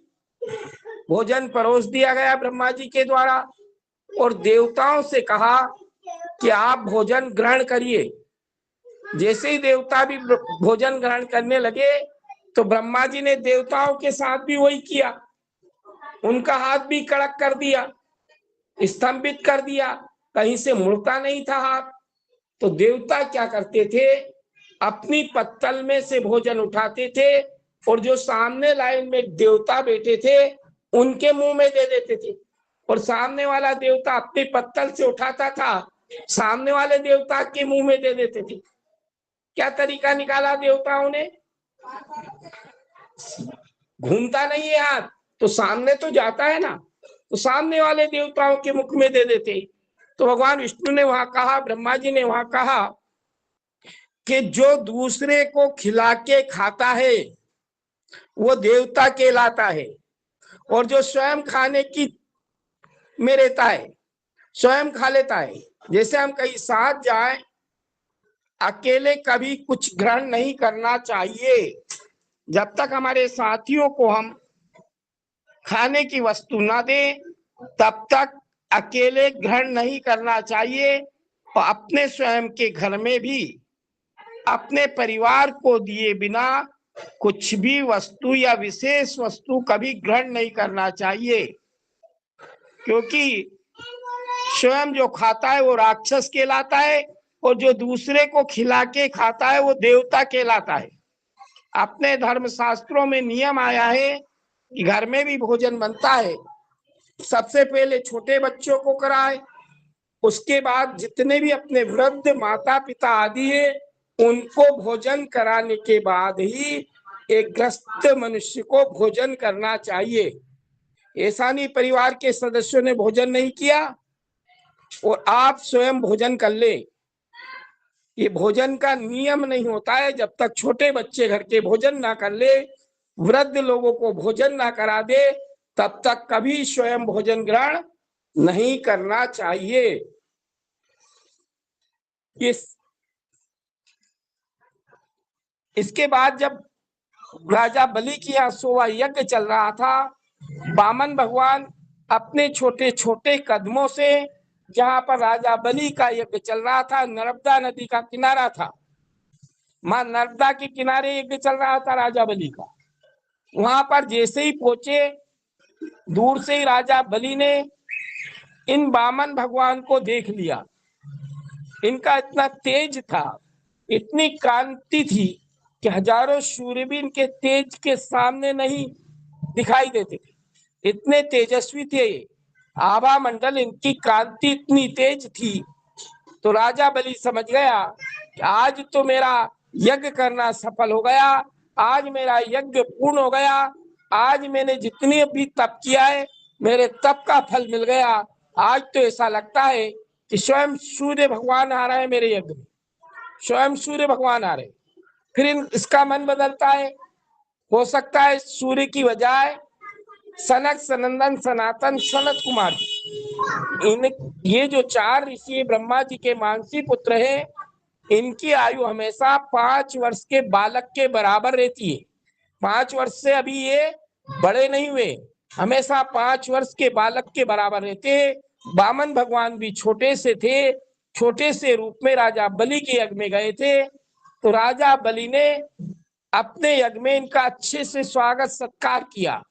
भोजन परोस दिया गया ब्रह्मा जी के द्वारा, और देवताओं से कहा कि आप भोजन ग्रहण करिए। जैसे ही देवता भी भोजन ग्रहण करने लगे, तो ब्रह्मा जी ने देवताओं के साथ भी वही किया, उनका हाथ भी कड़क कर दिया, स्तंभित कर दिया, कहीं से मुड़ता नहीं था हाथ। तो देवता क्या करते थे, अपनी पत्तल में से भोजन उठाते थे और जो सामने लाइन में देवता बैठे थे उनके मुंह में दे देते थे, और सामने वाला देवता अपनी पत्तल से उठाता था, सामने वाले देवता के मुंह में दे देते थे। क्या तरीका निकाला देवताओं ने? घूमता नहीं है हाथ, तो सामने तो जाता है ना, तो सामने वाले देवताओं के मुख में दे देते। तो भगवान विष्णु ने वहां कहा, ब्रह्मा जी ने वहां कहा कि जो दूसरे को खिला के खाता है वो देवता कहलाता है, और जो स्वयं खाने की में रहता है, स्वयं खा लेता है, जैसे हम कहीं साथ जाएं, अकेले कभी कुछ ग्रहण नहीं करना चाहिए। जब तक हमारे साथियों को हम खाने की वस्तु ना दें, तब तक अकेले ग्रहण नहीं करना चाहिए। और अपने स्वयं के घर में भी अपने परिवार को दिए बिना कुछ भी वस्तु या विशेष वस्तु कभी ग्रहण नहीं करना चाहिए, क्योंकि स्वयं जो खाता है वो राक्षस कहलाता है और जो दूसरे को खिला के खाता है वो देवता कहलाता है। अपने धर्म शास्त्रों में नियम आया है कि घर में भी भोजन बनता है, सबसे पहले छोटे बच्चों को कराए, उसके बाद जितने भी अपने वृद्ध माता पिता आदि है उनको भोजन कराने के बाद ही एक ग्रस्त मनुष्य को भोजन करना चाहिए। ऐसा नहीं परिवार के सदस्यों ने भोजन नहीं किया और आप स्वयं भोजन कर ले, ये भोजन का नियम नहीं होता है। जब तक छोटे बच्चे घर के भोजन ना कर ले, वृद्ध लोगों को भोजन ना करा दे, तब तक कभी स्वयं भोजन ग्रहण नहीं करना चाहिए। इसके बाद जब राजा बलि की यहाँ सोवा यज्ञ चल रहा था, वामन भगवान अपने छोटे छोटे कदमों से, जहां पर राजा बलि का यज्ञ चल रहा था, नर्मदा नदी का किनारा था, मां नर्मदा के किनारे यज्ञ चल रहा था राजा बलि का, वहां पर जैसे ही पहुंचे, दूर से ही राजा बलि ने इन वामन भगवान को देख लिया। इनका इतना तेज था, इतनी कांति थी कि हजारों सूर्य भी इनके तेज के सामने नहीं दिखाई देते थे, इतने तेजस्वी थे। आभा मंडल इनकी कांति इतनी तेज थी। तो राजा बलि समझ गया कि आज तो मेरा यज्ञ करना सफल हो गया, आज मेरा यज्ञ पूर्ण हो गया, आज मैंने जितनी भी तप किया है मेरे तप का फल मिल गया। आज तो ऐसा लगता है कि स्वयं सूर्य भगवान आ रहे हैं मेरे यज्ञ में, स्वयं सूर्य भगवान आ रहे। फिर इसका मन बदलता है, हो सकता है सूर्य की बजाय सनक सनंदन सनातन सनत कुमार इन ये जो 4 ऋषि ब्रह्मा जी के मानसी पुत्र हैं, इनकी आयु हमेशा 5 वर्ष के बालक के बराबर रहती है। 5 वर्ष से अभी ये बड़े नहीं हुए, हमेशा 5 वर्ष के बालक के बराबर रहते हैं। वामन भगवान भी छोटे से थे, छोटे से रूप में राजा बलि के यज्ञ में गए थे। तो राजा बलि ने अपने यज्ञ में इनका अच्छे से स्वागत सत्कार किया,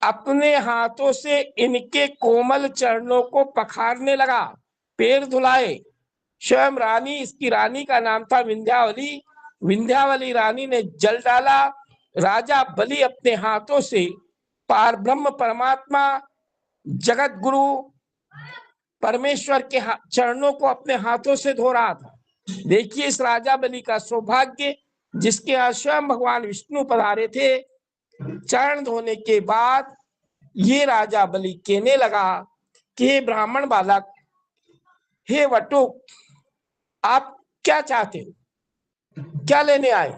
अपने हाथों से इनके कोमल चरणों को पखारने लगा, पैर धुलाए। स्वयं रानी, इसकी रानी का नाम था विंध्यावली, विंध्यावली रानी ने जल डाला। राजा बलि अपने हाथों से पार ब्रह्म परमात्मा जगत गुरु परमेश्वर के चरणों को अपने हाथों से धो रहा था। देखिए इस राजा बलि का सौभाग्य, जिसके यहाँ स्वयं भगवान विष्णु पधारे थे। चरण धोने के बाद ये राजा बलि कहने लगा कि हे ब्राह्मण बालक, हे वटुक, आप क्या चाहते हो, क्या लेने आए,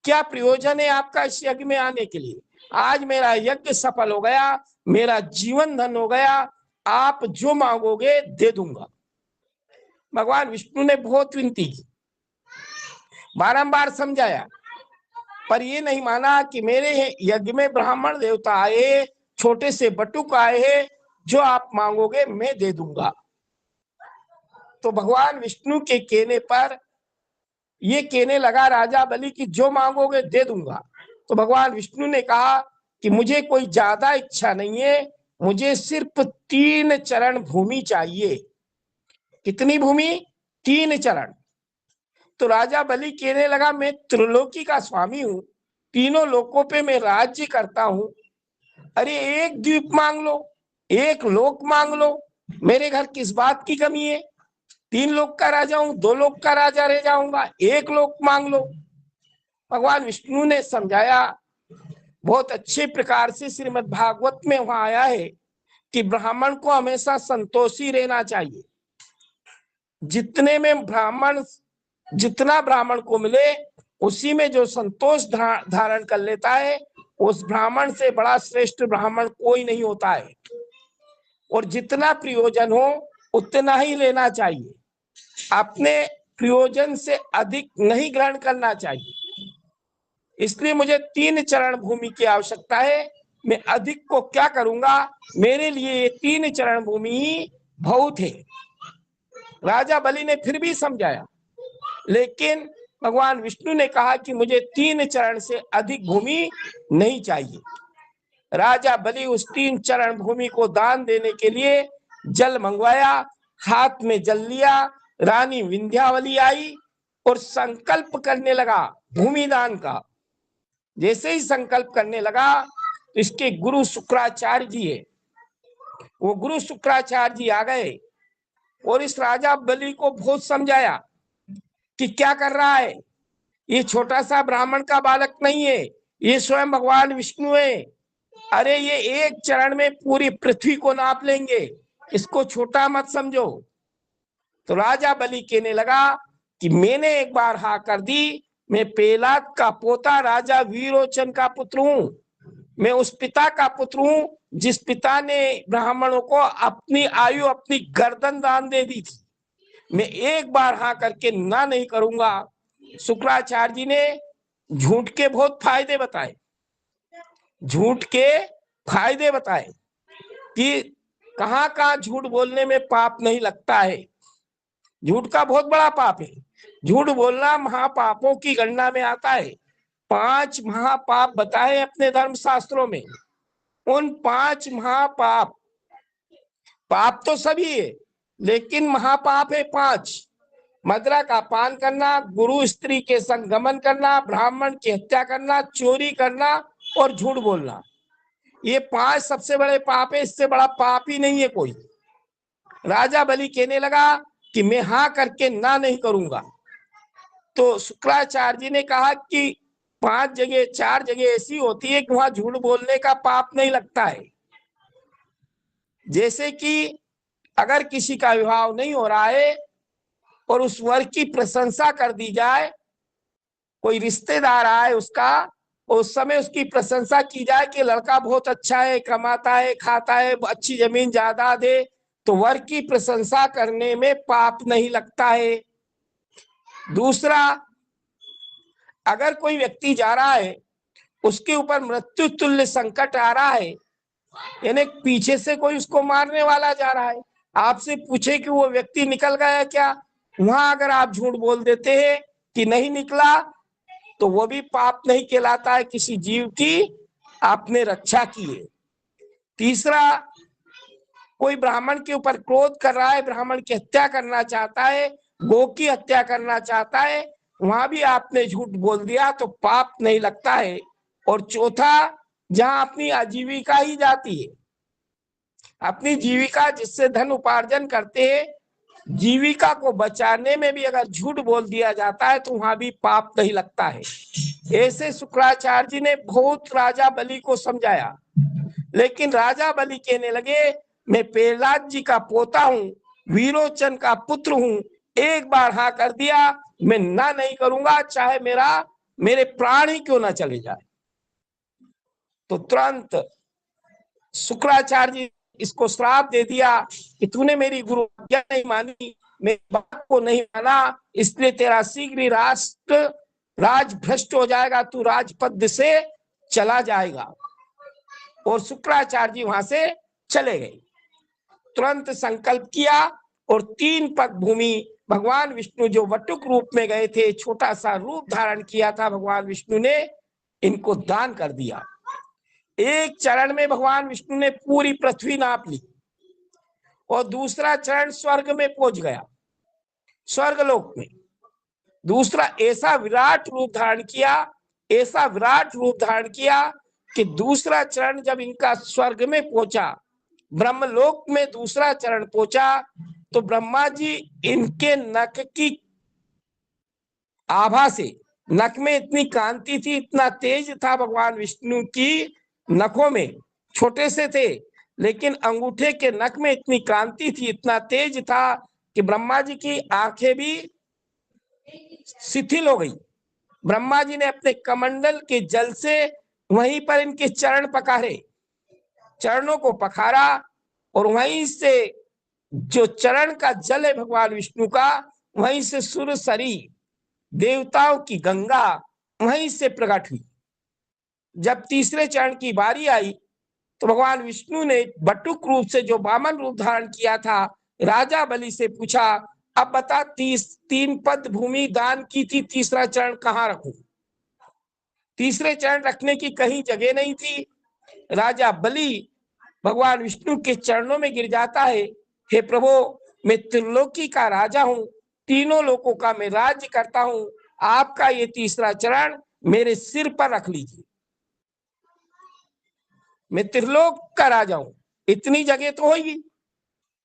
क्या प्रयोजन है आपका इस यज्ञ में आने के लिए? आज मेरा यज्ञ सफल हो गया, मेरा जीवन धन हो गया, आप जो मांगोगे दे दूंगा। भगवान विष्णु ने बहुत विनती की, बारंबार समझाया, पर ये नहीं माना कि मेरे यज्ञ में ब्राह्मण देवता आए, छोटे से बटुक आए हैं, जो आप मांगोगे मैं दे दूंगा। तो भगवान विष्णु के कहने पर ये कहने लगा राजा बलि की जो मांगोगे दे दूंगा। तो भगवान विष्णु ने कहा कि मुझे कोई ज्यादा इच्छा नहीं है, मुझे सिर्फ 3 चरण भूमि चाहिए। कितनी भूमि? 3 चरण। तो राजा बलि कहने लगा मैं त्रिलोकी का स्वामी हूं, तीनों लोकों पे मैं राज्य करता हूं, अरे एक द्वीप मांग लो, एक लोक मांग लो, मेरे घर किस बात की कमी है? 3 लोक का राजा हूं, 2 लोक का राजा रह जाऊंगा, एक लोक मांग लो। भगवान विष्णु ने समझाया, बहुत अच्छे प्रकार से श्रीमद् भागवत में वहां आया है कि ब्राह्मण को हमेशा संतोषी रहना चाहिए। जितने में ब्राह्मण, जितना ब्राह्मण को मिले उसी में जो संतोष धारण कर लेता है, उस ब्राह्मण से बड़ा श्रेष्ठ ब्राह्मण कोई नहीं होता है। और जितना प्रयोजन हो उतना ही लेना चाहिए, अपने प्रयोजन से अधिक नहीं ग्रहण करना चाहिए। इसलिए मुझे 3 चरण भूमि की आवश्यकता है। मैं अधिक को क्या करूंगा, मेरे लिए ये 3 चरण भूमि ही बहुत है। राजा बलि ने फिर भी समझाया, लेकिन भगवान विष्णु ने कहा कि मुझे 3 चरण से अधिक भूमि नहीं चाहिए। राजा बलि उस 3 चरण भूमि को दान देने के लिए जल मंगवाया, हाथ में जल लिया। रानी विंध्यावली आई और संकल्प करने लगा भूमि दान का। जैसे ही संकल्प करने लगा, इसके गुरु शुक्राचार्य जी है, वो गुरु शुक्राचार्य जी आ गए और इस राजा बलि को बहुत समझाया कि क्या कर रहा है, ये छोटा सा ब्राह्मण का बालक नहीं है, ये स्वयं भगवान विष्णु है। अरे ये एक चरण में पूरी पृथ्वी को नाप लेंगे, इसको छोटा मत समझो। तो राजा बलि कहने लगा कि मैंने एक बार हाँ कर दी, मैं पेलाद का पोता राजा वीरोचन का पुत्र हूं। मैं उस पिता का पुत्र हूं जिस पिता ने ब्राह्मणों को अपनी आयु, अपनी गर्दन दान दे दी थी। मैं एक बार हाँ करके ना नहीं करूंगा। शुक्राचार्य जी ने झूठ के बहुत फायदे बताए, झूठ के फायदे बताए कि कहां कहां झूठ बोलने में पाप नहीं लगता है। झूठ का बहुत बड़ा पाप है, झूठ बोलना महापापों की गणना में आता है। 5 महापाप बताए अपने धर्म शास्त्रों में। उन 5 महापाप, पाप तो सभी है लेकिन महापाप है 5। मदिरा का पान करना, गुरु स्त्री के संग गमन करना, ब्राह्मण की हत्या करना, चोरी करना और झूठ बोलना। ये 5 सबसे बड़े पाप है, इससे बड़ा पाप ही नहीं है कोई। राजा बलि कहने लगा कि मैं हाँ करके ना नहीं करूंगा। तो शुक्राचार्य जी ने कहा कि 4 जगह ऐसी होती है कि वहां झूठ बोलने का पाप नहीं लगता है। जैसे कि अगर किसी का विवाह नहीं हो रहा है और उस वर की प्रशंसा कर दी जाए, कोई रिश्तेदार आए उसका, उस समय उसकी प्रशंसा की जाए कि लड़का बहुत अच्छा है, कमाता है, खाता है, अच्छी जमीन जायदाद है, तो वर की प्रशंसा करने में पाप नहीं लगता है। दूसरा, अगर कोई व्यक्ति जा रहा है, उसके ऊपर मृत्यु तुल्य संकट आ रहा है, यानी पीछे से कोई उसको मारने वाला जा रहा है, आपसे पूछे कि वो व्यक्ति निकल गया क्या, वहां अगर आप झूठ बोल देते हैं कि नहीं निकला, तो वो भी पाप नहीं कहलाता है, किसी जीव की आपने रक्षा की है। तीसरा, कोई ब्राह्मण के ऊपर क्रोध कर रहा है, ब्राह्मण की हत्या करना चाहता है, गौ की हत्या करना चाहता है, वहां भी आपने झूठ बोल दिया तो पाप नहीं लगता है। और चौथा, जहां अपनी आजीविका ही जाती है, अपनी जीविका जिससे धन उपार्जन करते हैं, जीविका को बचाने में भी अगर झूठ बोल दिया जाता है तो वहां भी पाप नहीं लगता है। ऐसे शुक्राचार्य जी ने बहुत राजा बलि को समझाया, लेकिन राजा बलि कहने लगे मैं प्रहलाद जी का पोता हूं, वीरोचन का पुत्र हूं, एक बार हाँ कर दिया, मैं ना नहीं करूंगा, चाहे मेरे प्राण ही क्यों ना चले जाए। तो तुरंत शुक्राचार्य जी इसको श्राप दे दिया कि तूने मेरी गुरु आज्ञा नहीं मानी, मेरी बात को नहीं माना, इसलिए तेरा शीघ्र ही राज भ्रष्ट हो जाएगा, तू राजपद से चला जाएगा। और शुक्राचार्य जी वहां से चले गए। तुरंत संकल्प किया और 3 पग भूमि भगवान विष्णु जो वटुक रूप में गए थे, छोटा सा रूप धारण किया था भगवान विष्णु ने, इनको दान कर दिया। एक चरण में भगवान विष्णु ने पूरी पृथ्वी नाप ली और दूसरा चरण स्वर्ग में पहुंच गया, स्वर्गलोक में। दूसरा ऐसा विराट रूप धारण किया, ऐसा विराट रूप धारण किया कि दूसरा चरण जब इनका स्वर्ग में पहुंचा, ब्रह्मलोक में दूसरा चरण पहुंचा, तो ब्रह्मा जी इनके नख की आभा से, नख में इतनी कांति थी, इतना तेज था भगवान विष्णु की नखों में, छोटे से थे लेकिन अंगूठे के नख में इतनी कांति थी, इतना तेज था कि ब्रह्मा जी की आंखें भी शिथिल हो गई। ब्रह्मा जी ने अपने कमंडल के जल से वहीं पर इनके चरण पखारे, चरणों को पखारा और वहीं से जो चरण का जल है भगवान विष्णु का, वहीं से सुरसरी देवताओं की गंगा वहीं से प्रकट हुई। जब तीसरे चरण की बारी आई तो भगवान विष्णु ने बटुक रूप से जो वामन रूप धारण किया था, राजा बलि से पूछा, अब बता, 3 पद भूमि दान की थी, तीसरा चरण कहाँ रखूं? तीसरे चरण रखने की कहीं जगह नहीं थी। राजा बलि भगवान विष्णु के चरणों में गिर जाता है, हे प्रभु, मैं त्रिलोकी का राजा हूं, तीनों लोकों का मैं राज्य करता हूं, आपका ये तीसरा चरण मेरे सिर पर रख लीजिए। मैं त्रिलोक का राजा हूं, इतनी जगह तो होगी।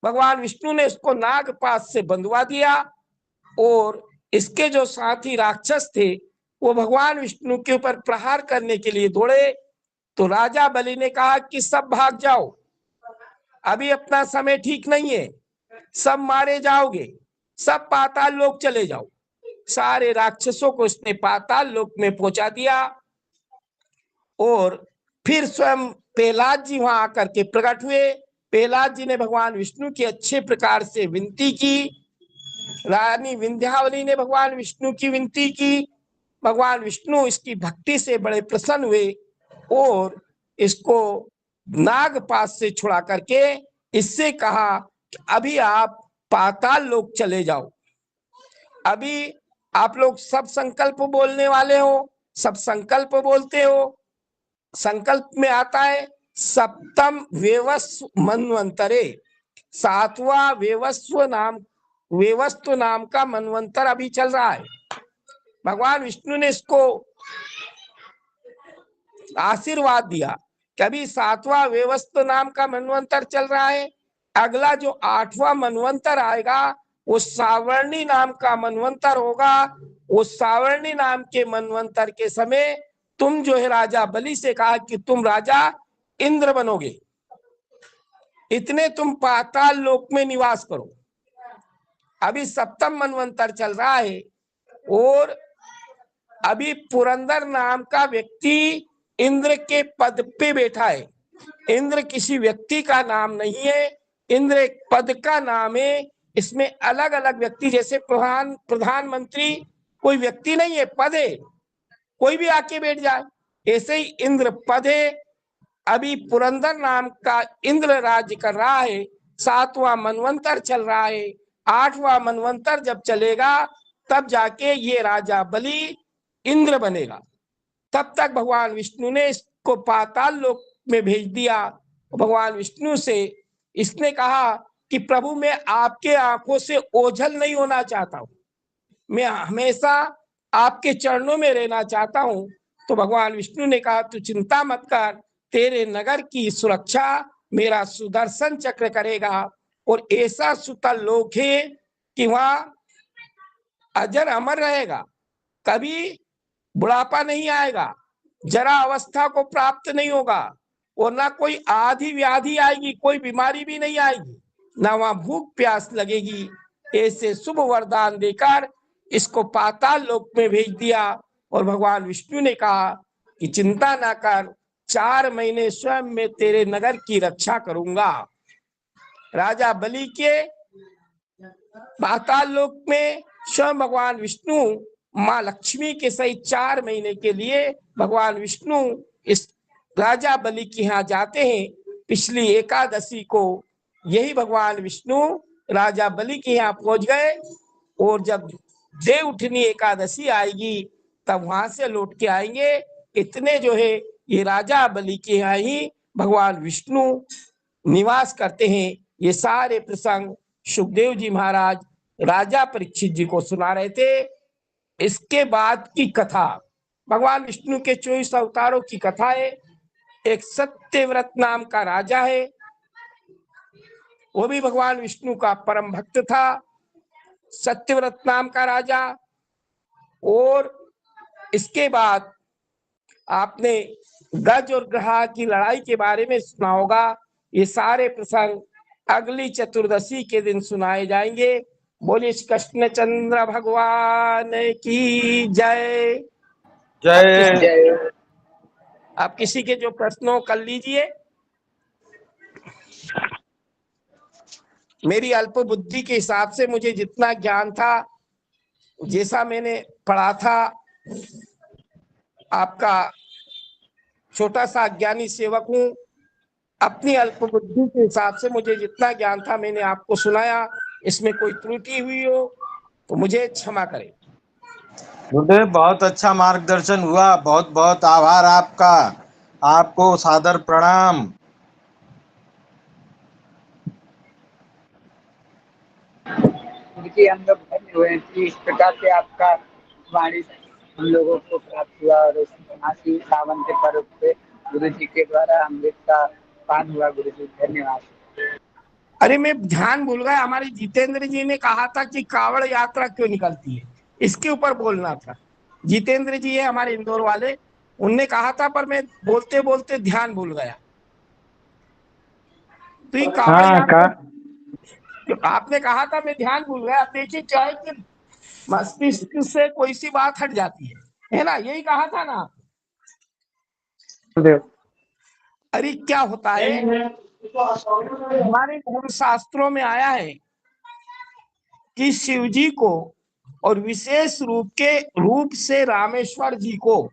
भगवान विष्णु ने इसको नागपाश से बंधवा दिया और इसके जो साथी राक्षस थे वो भगवान विष्णु के ऊपर प्रहार करने के लिए दौड़े। तो राजा बलि ने कहा कि सब भाग जाओ, अभी अपना समय ठीक नहीं है, सब मारे जाओगे, सब पाताल लोक चले जाओ। सारे राक्षसों को इसने पाताल लोक में पहुंचा दिया। और फिर स्वयं प्रहलाद जी वहां आकर के प्रकट हुए। प्रहलाद जी ने भगवान विष्णु की अच्छे प्रकार से विनती की। रानी विंध्यावली ने भगवान विष्णु की विनती की। भगवान विष्णु इसकी भक्ति से बड़े प्रसन्न हुए और इसको नागपाश से छुड़ा करके इससे कहा कि अभी आप पाताल लोक चले जाओ। अभी आप लोग सब संकल्प बोलने वाले हो, सब संकल्प बोलते हो। संकल्प में आता है सप्तम वेवस्व मनवंतरे, 7वां वेवस्व नाम का मनवंतर अभी चल रहा है। भगवान विष्णु ने इसको आशीर्वाद दिया कि अभी 7वां वेवस्व नाम का मनवंतर चल रहा है, अगला जो 8वां मनवंतर आएगा वो सावर्णी नाम का मनवंतर होगा। वो सावर्णी नाम के मनवंतर के समय तुम जो है राजा बलि से कहा कि तुम राजा इंद्र बनोगे, इतने तुम पाताल लोक में निवास करो। अभी सप्तम मनवंतर चल रहा है और अभी पुरंदर नाम का व्यक्ति इंद्र के पद पे बैठा है। इंद्र किसी व्यक्ति का नाम नहीं है, इंद्र एक पद का नाम है। इसमें अलग अलग व्यक्ति, जैसे प्रधानमंत्री कोई व्यक्ति नहीं है, पद है, कोई भी आके बैठ जाए, ऐसे ही इंद्र पद है। अभी पुरंदर नाम का इंद्र राज्य कर रहा है। 7वां मनवंतर चल रहा है। 8वां मनवंतर जब चलेगा तब जाके ये राजा बलि इंद्र बनेगा। तब तक भगवान विष्णु ने इसको पाताल लोक में भेज दिया। भगवान विष्णु से इसने कहा कि प्रभु, मैं आपके आंखों से ओझल नहीं होना चाहता हूं, मैं हमेशा आपके चरणों में रहना चाहता हूं। तो भगवान विष्णु ने कहा, तू चिंता मत कर, तेरे नगर की सुरक्षा मेरा सुदर्शन चक्र करेगा। और ऐसा सुतल लोक है कि वहां अजर अमर रहेगा, कभी बुढ़ापा नहीं आएगा, जरा अवस्था को प्राप्त नहीं होगा, और ना कोई आधी व्याधि आएगी, कोई बीमारी भी नहीं आएगी, ना वहां भूख प्यास लगेगी। ऐसे शुभ वरदान देकर इसको पाताल लोक में भेज दिया। और भगवान विष्णु ने कहा कि चिंता ना कर, 4 महीने स्वयं मैं तेरे नगर की रक्षा करूंगा। राजा बलि के पाताल लोक में स्वयं भगवान विष्णु माँ लक्ष्मी के सहित 4 महीने के लिए भगवान विष्णु इस राजा बलि के यहाँ जाते हैं। पिछली एकादशी को यही भगवान विष्णु राजा बलि के यहाँ पहुंच गए और जब देवउठनी एकादशी आएगी तब वहां से लौट के आएंगे। इतने जो है ये राजा बलि के यहाँ ही भगवान विष्णु निवास करते हैं। ये सारे प्रसंग सुखदेव जी महाराज राजा परीक्षित जी को सुना रहे थे। इसके बाद की कथा भगवान विष्णु के 24 अवतारों की कथा है। एक सत्यव्रत नाम का राजा है, वो भी भगवान विष्णु का परम भक्त था, सत्यव्रत नाम का राजा। और इसके बाद आपने गज और ग्रह की लड़ाई के बारे में सुना होगा। ये सारे प्रसंग अगली चतुर्दशी के दिन सुनाए जाएंगे। बोलिए कृष्ण चंद्र भगवान की जय। जय। आप किसी के जो प्रश्न हो कर लीजिए। मेरी अल्प बुद्धि के हिसाब से मुझे जितना ज्ञान था, जैसा मैंने पढ़ा था, आपका छोटा सा अज्ञानी सेवक हूं, अपनी अल्प बुद्धि के हिसाब से मुझे जितना ज्ञान था मैंने आपको सुनाया। इसमें कोई त्रुटि हुई हो तो मुझे क्षमा करें। गुरुदेव, बहुत अच्छा मार्गदर्शन हुआ। बहुत बहुत आभार आपका। आपको सादर प्रणाम। देखिए, हम लोग धन्य हुए हैं कि इस प्रकार से आपका वाणी हम लोगों को प्राप्त हुआ और इस मासी सावन के पर्व पे गुरु जी के द्वारा अमृत का पान हुआ। गुरु जी धन्यवाद। अरे मैं ध्यान भूल गया, हमारे जितेंद्र जी ने कहा था कि कावड़ यात्रा क्यों निकलती है, इसके ऊपर बोलना था। जितेंद्र जी है हमारे इंदौर वाले, उनने कहा था, पर मैं बोलते बोलते ध्यान भूल गया। तो ये कावड़ हाँ का यात्रा आपने कहा था, मैं ध्यान भूल गया। देखिए क्या है कि मस्तिष्क से कोई सी बात हट जाती है ना, यही कहा था ना। गुरुदेव। अरे क्या होता है, हमारे धर्म शास्त्रों में आया है कि शिव जी को और विशेष रूप से रामेश्वर जी को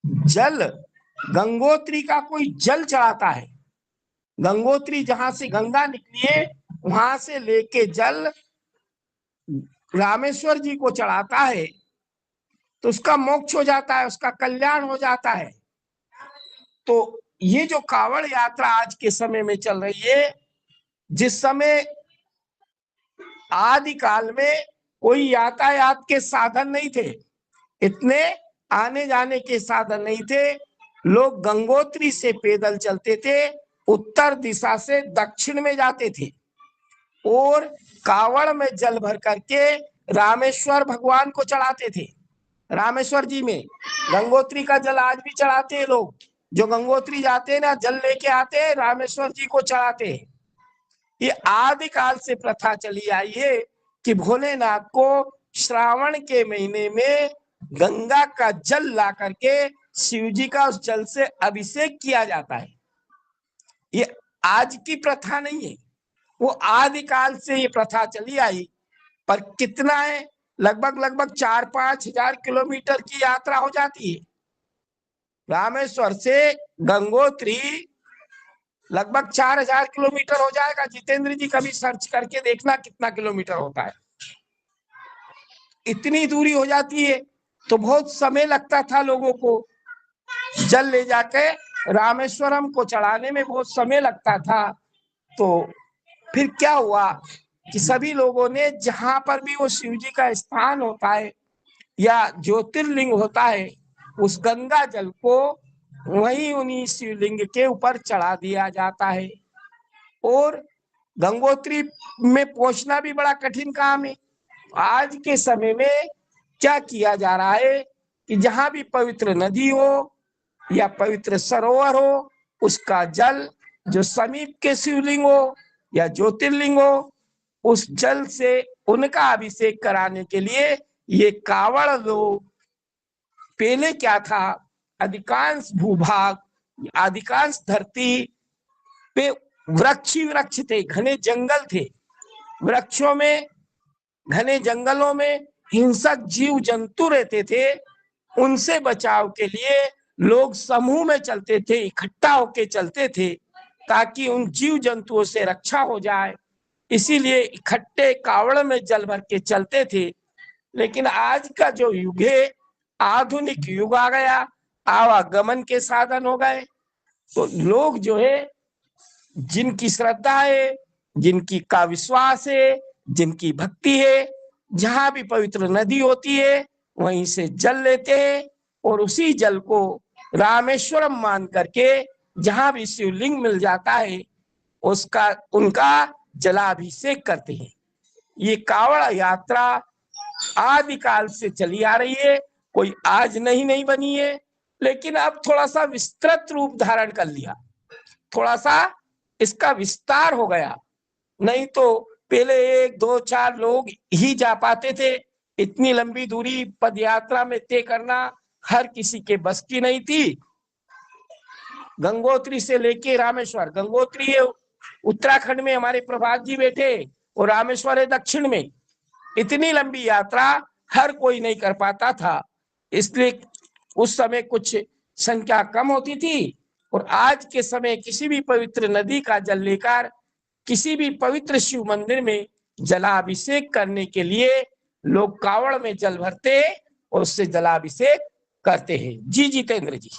जल, गंगोत्री का कोई जल चढ़ाता है। गंगोत्री जहां से गंगा निकली है, वहां से लेके जल रामेश्वर जी को चढ़ाता है तो उसका मोक्ष हो जाता है, उसका कल्याण हो जाता है। तो ये जो कावड़ यात्रा आज के समय में चल रही है, जिस समय आदि काल में कोई यातायात के साधन नहीं थे, इतने आने जाने के साधन नहीं थे, लोग गंगोत्री से पैदल चलते थे, उत्तर दिशा से दक्षिण में जाते थे और कावड़ में जल भर करके रामेश्वर भगवान को चढ़ाते थे। रामेश्वर जी में गंगोत्री का जल आज भी चढ़ाते हैं लोग, जो गंगोत्री जाते हैं ना, जल लेके आते हैं, रामेश्वर जी को चढ़ाते हैं। ये आदि काल से प्रथा चली आई है कि भोलेनाथ को श्रावण के महीने में गंगा का जल ला करके शिव जी का उस जल से अभिषेक किया जाता है। ये आज की प्रथा नहीं है, वो आदि काल से ये प्रथा चली आई। पर कितना है, लगभग लगभग 4-5 हजार किलोमीटर की यात्रा हो जाती है। रामेश्वर से गंगोत्री लगभग 4,000 किलोमीटर हो जाएगा। जितेंद्र जी कभी सर्च करके देखना कितना किलोमीटर होता है। इतनी दूरी हो जाती है तो बहुत समय लगता था लोगों को जल ले जाके रामेश्वरम को चढ़ाने में, बहुत समय लगता था। तो फिर क्या हुआ कि सभी लोगों ने, जहां पर भी वो शिव जी का स्थान होता है या ज्योतिर्लिंग होता है, उस गंगा जल को वहीं उन्हीं शिवलिंग के ऊपर चढ़ा दिया जाता है। और गंगोत्री में पहुंचना भी बड़ा कठिन काम है। आज के समय में क्या किया जा रहा है कि जहां भी पवित्र नदी हो या पवित्र सरोवर हो, उसका जल जो समीप के शिवलिंग हो या ज्योतिर्लिंग हो, उस जल से उनका अभिषेक कराने के लिए ये कावड़ लोग, पहले क्या था, अधिकांश भूभाग, अधिकांश धरती पे वृक्ष ही वृक्ष थे, घने जंगल थे। वृक्षों में, घने जंगलों में हिंसक जीव जंतु रहते थे। उनसे बचाव के लिए लोग समूह में चलते थे, इकट्ठा होके चलते थे, ताकि उन जीव जंतुओं से रक्षा हो जाए। इसीलिए इकट्ठे कावड़ में जल भर के चलते थे। लेकिन आज का जो युग है, आधुनिक युग आ गया, आवागमन के साधन हो गए, तो लोग जो है, जिनकी श्रद्धा है, जिनकी का विश्वास है, जिनकी भक्ति है, जहां भी पवित्र नदी होती है वहीं से जल लेते हैं और उसी जल को रामेश्वरम मान करके जहां भी शिवलिंग मिल जाता है उसका उनका जलाभिषेक करते हैं। ये कावड़ यात्रा आदिकाल से चली आ रही है, कोई आज नहीं बनी है, लेकिन अब थोड़ा सा विस्तृत रूप धारण कर लिया, थोड़ा सा इसका विस्तार हो गया। नहीं तो पहले 1-2-4 लोग ही जा पाते थे। इतनी लंबी दूरी पद यात्रा में तय करना हर किसी के बस की नहीं थी। गंगोत्री से लेके रामेश्वर, गंगोत्री है उत्तराखंड में हमारे प्रभात जी बैठे और रामेश्वर है दक्षिण में। इतनी लंबी यात्रा हर कोई नहीं कर पाता था, इसलिए उस समय कुछ संख्या कम होती थी। और आज के समय किसी भी पवित्र नदी का जल लेकर किसी भी पवित्र शिव मंदिर में जलाभिषेक करने के लिए लोग कावड़ में जल भरते और उससे जलाभिषेक करते हैं। जी जितेंद्र जी।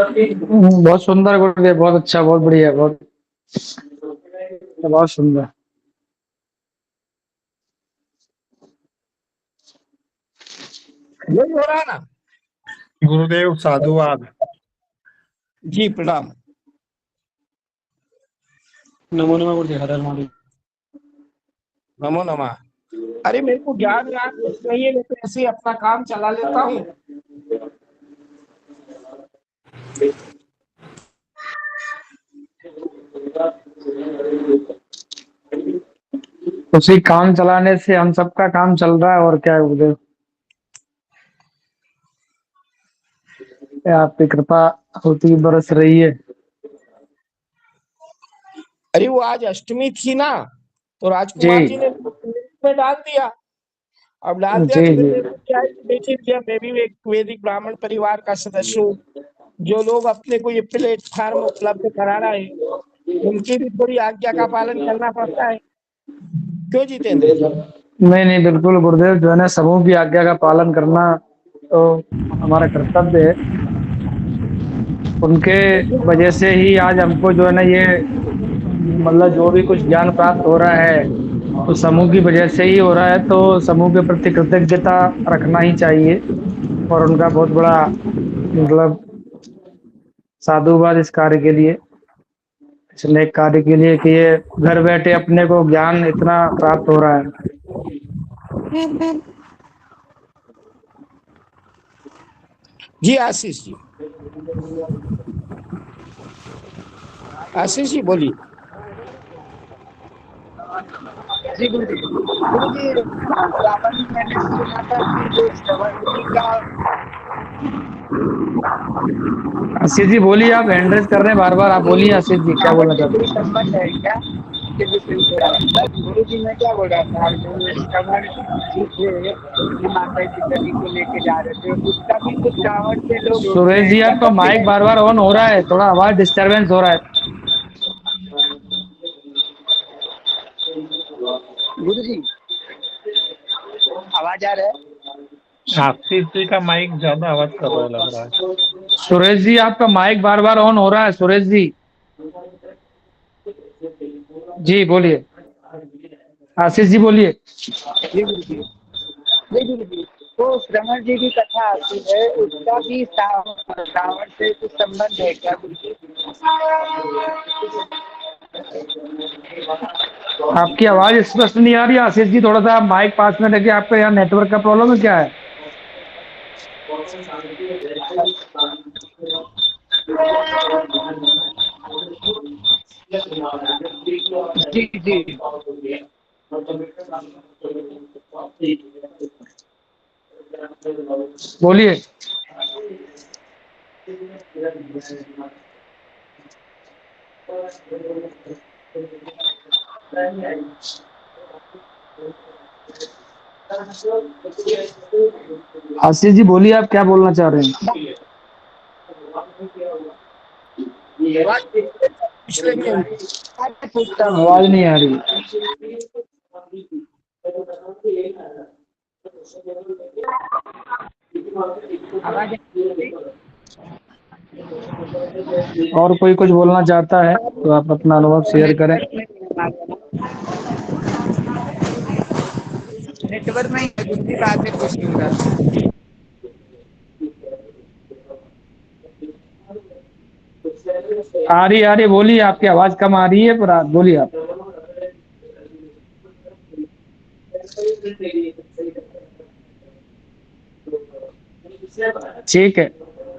बहुत सुंदर गुरुदेव, बहुत अच्छा, बहुत बढ़िया, बहुत सुंदर। यही हो रहा ना गुरुदेव साधुवाद। जी प्रणाम। नमो नमः गुरुदेव, हर हर महादेव। नमो नमः। अरे मेरे को ज्ञान व्यान कुछ नहीं है, मैं तो ऐसे ही अपना काम चला लेता हूँ। उसी काम चलाने से हम सबका काम चल रहा है, और क्या है गुरुदेव, आपकी कृपा होती बरस रही है। अरे वो आज अष्टमी थी ना, तो राजकुमार जी ने में डाल दिया। अब डाल दिया जी तो फिर जी। मेरे को क्या है कि देखिए भैया, मैं भी एक वैदिक ब्राह्मण परिवार का सदस्य हूँ। जो लोग अपने को ये प्लेटफार्म उपलब्ध करा रहे हैं, उनकी भी थोड़ी आज्ञा का पालन करना पड़ता है। क्यों जितेंद्र जी? नहीं नहीं, बिल्कुल गुरुदेव, जो है ना, समूह की आज्ञा का पालन करना तो हमारा कर्तव्य है। उनके वजह से ही आज हमको जो है ना ये, मतलब जो भी कुछ ज्ञान प्राप्त हो रहा है तो समूह की वजह से ही हो रहा है, तो समूह के प्रति कृतज्ञता रखना ही चाहिए। और उनका बहुत बड़ा, मतलब साधुवाद इस कार्य के लिए, इस नेक कार्य के लिए, कि ये घर बैठे अपने को ज्ञान इतना प्राप्त हो रहा है। जी आशीष जी, आशीष जी बोलिए। जी गुरु जी, श्रावण में मैंने सुना था कि जो श्रवण जी का, आशीष जी बोलिए, आप हैंड रेज कर रहे हैं बार बार, आप बोलिए आशीष जी, क्या श्रावण बोलना से चाहते कोई संबंध है क्या? गुरु जी, मैं क्या बोल रहा था, जो श्रवण जी थे, अपनी माता जी सभी को लेके जा रहे थे, उसका भी कुछ श्रावण से हैं? लोग जोड़ते सुरेश हैं जी, क्या? आपका तब भी माइक बार बार ऑन हो रहा है, थोड़ा आवाज डिस्टरबेंस हो रहा है। गुरु जी, आवाज आ रहा है? आशीष जी का माइक ज्यादा आवाज कर रहा है लग रहा है। सुरेश जी, आपका माइक बार बार ऑन हो रहा है, सुरेश जी। जी बोलिए, आशीष जी बोलिए। जी गुरु जी, जी गुरु जी, तो श्रवण जी की कथा आती है, उसका भी श्रावण से कुछ संबंध है क्या गुरु जी? आपकी आवाज स्पष्ट नहीं आ रही आशीष जी, थोड़ा सा माइक पास में रखिए। आपका यहाँ नेटवर्क का प्रॉब्लम है क्या है? जी जी, बोलिए। आशीष जी बोलिए, आप क्या बोलना चाह रहे हैं? पूछ लेंगे उनको। पूछता हूँ गुरु आवाज जी। नहीं आ रही। आवाज और कोई कुछ बोलना चाहता है तो आप अपना अनुभव शेयर करें। नेटवर्क में ही गुरु जी, बाद में पूछ लूंगा। आ रही बोलिए, आपकी आवाज कम आ रही है, पर आप बोलिए। आप ठीक है,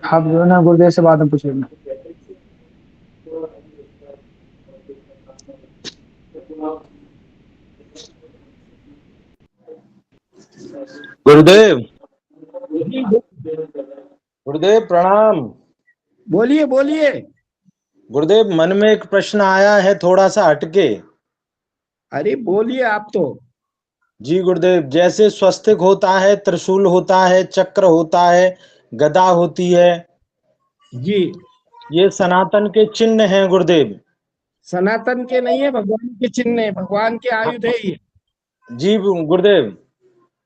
आप जो है ना गुरुदेव से बाद में पूछ लेना। गुरुदेव, जी गुरुदेव प्रणाम। बोलिए बोलिए। गुरुदेव मन में एक प्रश्न आया है थोड़ा सा हटके। अरे बोलिए आप तो। जी गुरुदेव, जैसे स्वस्तिक होता है, त्रिशूल होता है, चक्र होता है, गदा होती है, जी, ये सनातन के चिन्ह हैं गुरुदेव। सनातन के नहीं है, भगवान के चिन्ह है, भगवान के आयुध है ये। जी गुरुदेव,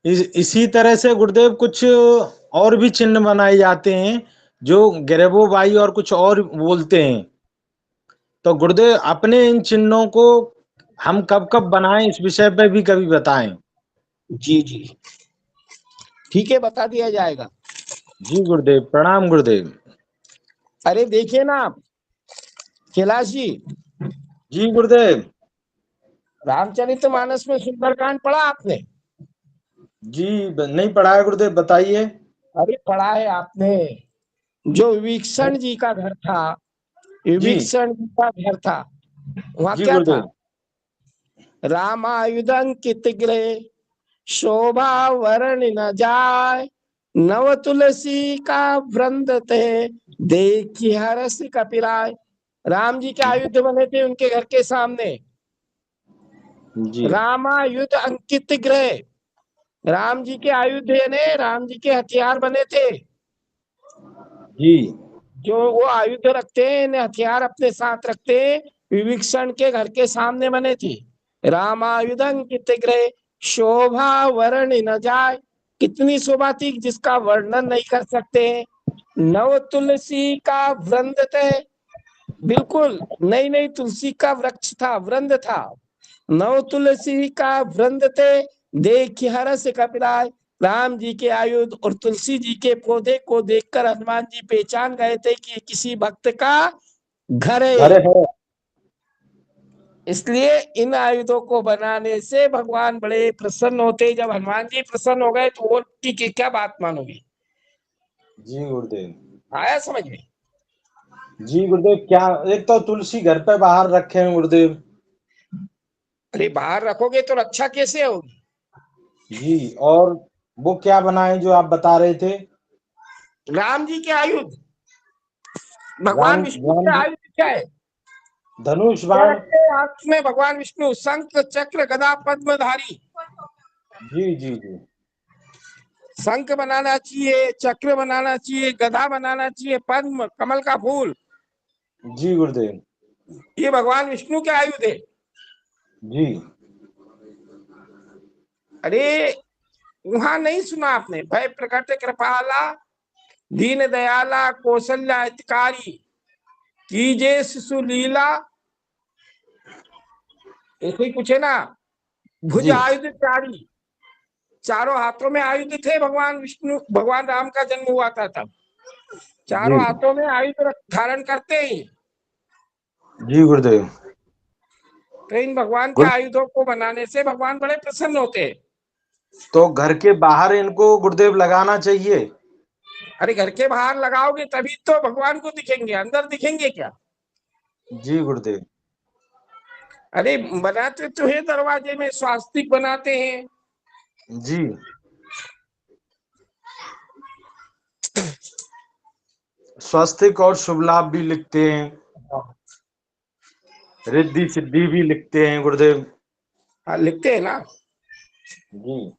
इसी तरह से गुरुदेव कुछ और भी चिन्ह बनाए जाते हैं जो गिरबो और कुछ और बोलते हैं। तो गुरुदेव अपने इन चिन्हों को हम कब कब बनाएं, इस विषय पे भी कभी बताएं। जी जी, ठीक है, बता दिया जाएगा। जी गुरुदेव, प्रणाम गुरुदेव। अरे देखिए ना आप, कैलाश जी, जी गुरुदेव। रामचरितमानस में सुंदरकांड पढ़ा आपने? जी नहीं पढ़ा है गुरुदेव, बताइए। अरे पढ़ा है आपने। जो विभीषण जी का घर था, जी विभीषण जी का घर था, वहां जी क्या था? गुरुदेव। रामायुधंकित गृह, शोभा वरण न जाय, नव तुलसी का वृंद थे, देखी हरस कपिलाय। राम जी के आयुध बने थे उनके घर के सामने। जी रामायुध अंकित गृह, राम जी के आयुध ने, राम जी के हथियार बने थे। जी जो वो आयुध रखते हैं, इन्हें हथियार अपने साथ रखते हैं, विभीषण के घर के सामने बने थे। रामायुधं कित गृह, शोभा वर्ण न जाय, कितनी शोभा थी जिसका वर्णन नहीं कर सकते हैं। नव तुलसी का वृंद थे, बिल्कुल नई नई तुलसी का वृक्ष था, वृंद था। नव तुलसी का वृंद थे, देख हरस कपिलाय। राम जी के आयुध और तुलसी जी के पौधे को देखकर हनुमान जी पहचान गए थे कि किसी भक्त का घर घर है। है। इसलिए इन आयुधों को बनाने से भगवान बड़े प्रसन्न होते। जब हनुमान जी प्रसन्न हो गए तो और की क्या बात मानोगे? जी गुरुदेव। आया समझ में? जी गुरुदेव, क्या एक तो तुलसी घर पे बाहर रखे हैं गुरुदेव। अरे बाहर रखोगे तो रक्षा कैसे होगी? जी, और वो क्या बनाए जो आप बता रहे थे? राम जी के आयुध, भगवान राम विष्णु राम के जी, आयुध क्या है? धनुष क्या बाण। रखते हैं हाथ में भगवान विष्णु? शंख चक्र गदा पद्मधारी। जी जी जी शंख बनाना चाहिए, चक्र बनाना चाहिए, गदा बनाना चाहिए, पद्म कमल का फूल, जी गुरुदेव। ये भगवान विष्णु के आयुध है। जी अरे वहां नहीं सुना आपने? भय प्रकट कृपाला, दीन दयाला, कौशल्या हितकारी, कीजे शिशु लीला, ऐसे ही कुछ है ना। भुज जी आयुध चारी, चारों हाथों में आयुध थे। भगवान विष्णु, भगवान राम का जन्म हुआ था तब जी चारों हाथों में आयुध धारण करते हैं। जी गुरुदेव। तो इन भगवान के गुरु आयुधों को बनाने से भगवान बड़े प्रसन्न होते हैं। तो घर के बाहर इनको गुरुदेव लगाना चाहिए। अरे घर के बाहर लगाओगे तभी तो भगवान को दिखेंगे, अंदर दिखेंगे क्या? जी गुरुदेव। अरे बनाते तो है, दरवाजे में स्वास्तिक बनाते हैं। जी, स्वस्तिक और शुभ लाभ भी लिखते हैं, रिद्धि सिद्धि भी लिखते हैं गुरुदेव। हाँ लिखते हैं ना। जी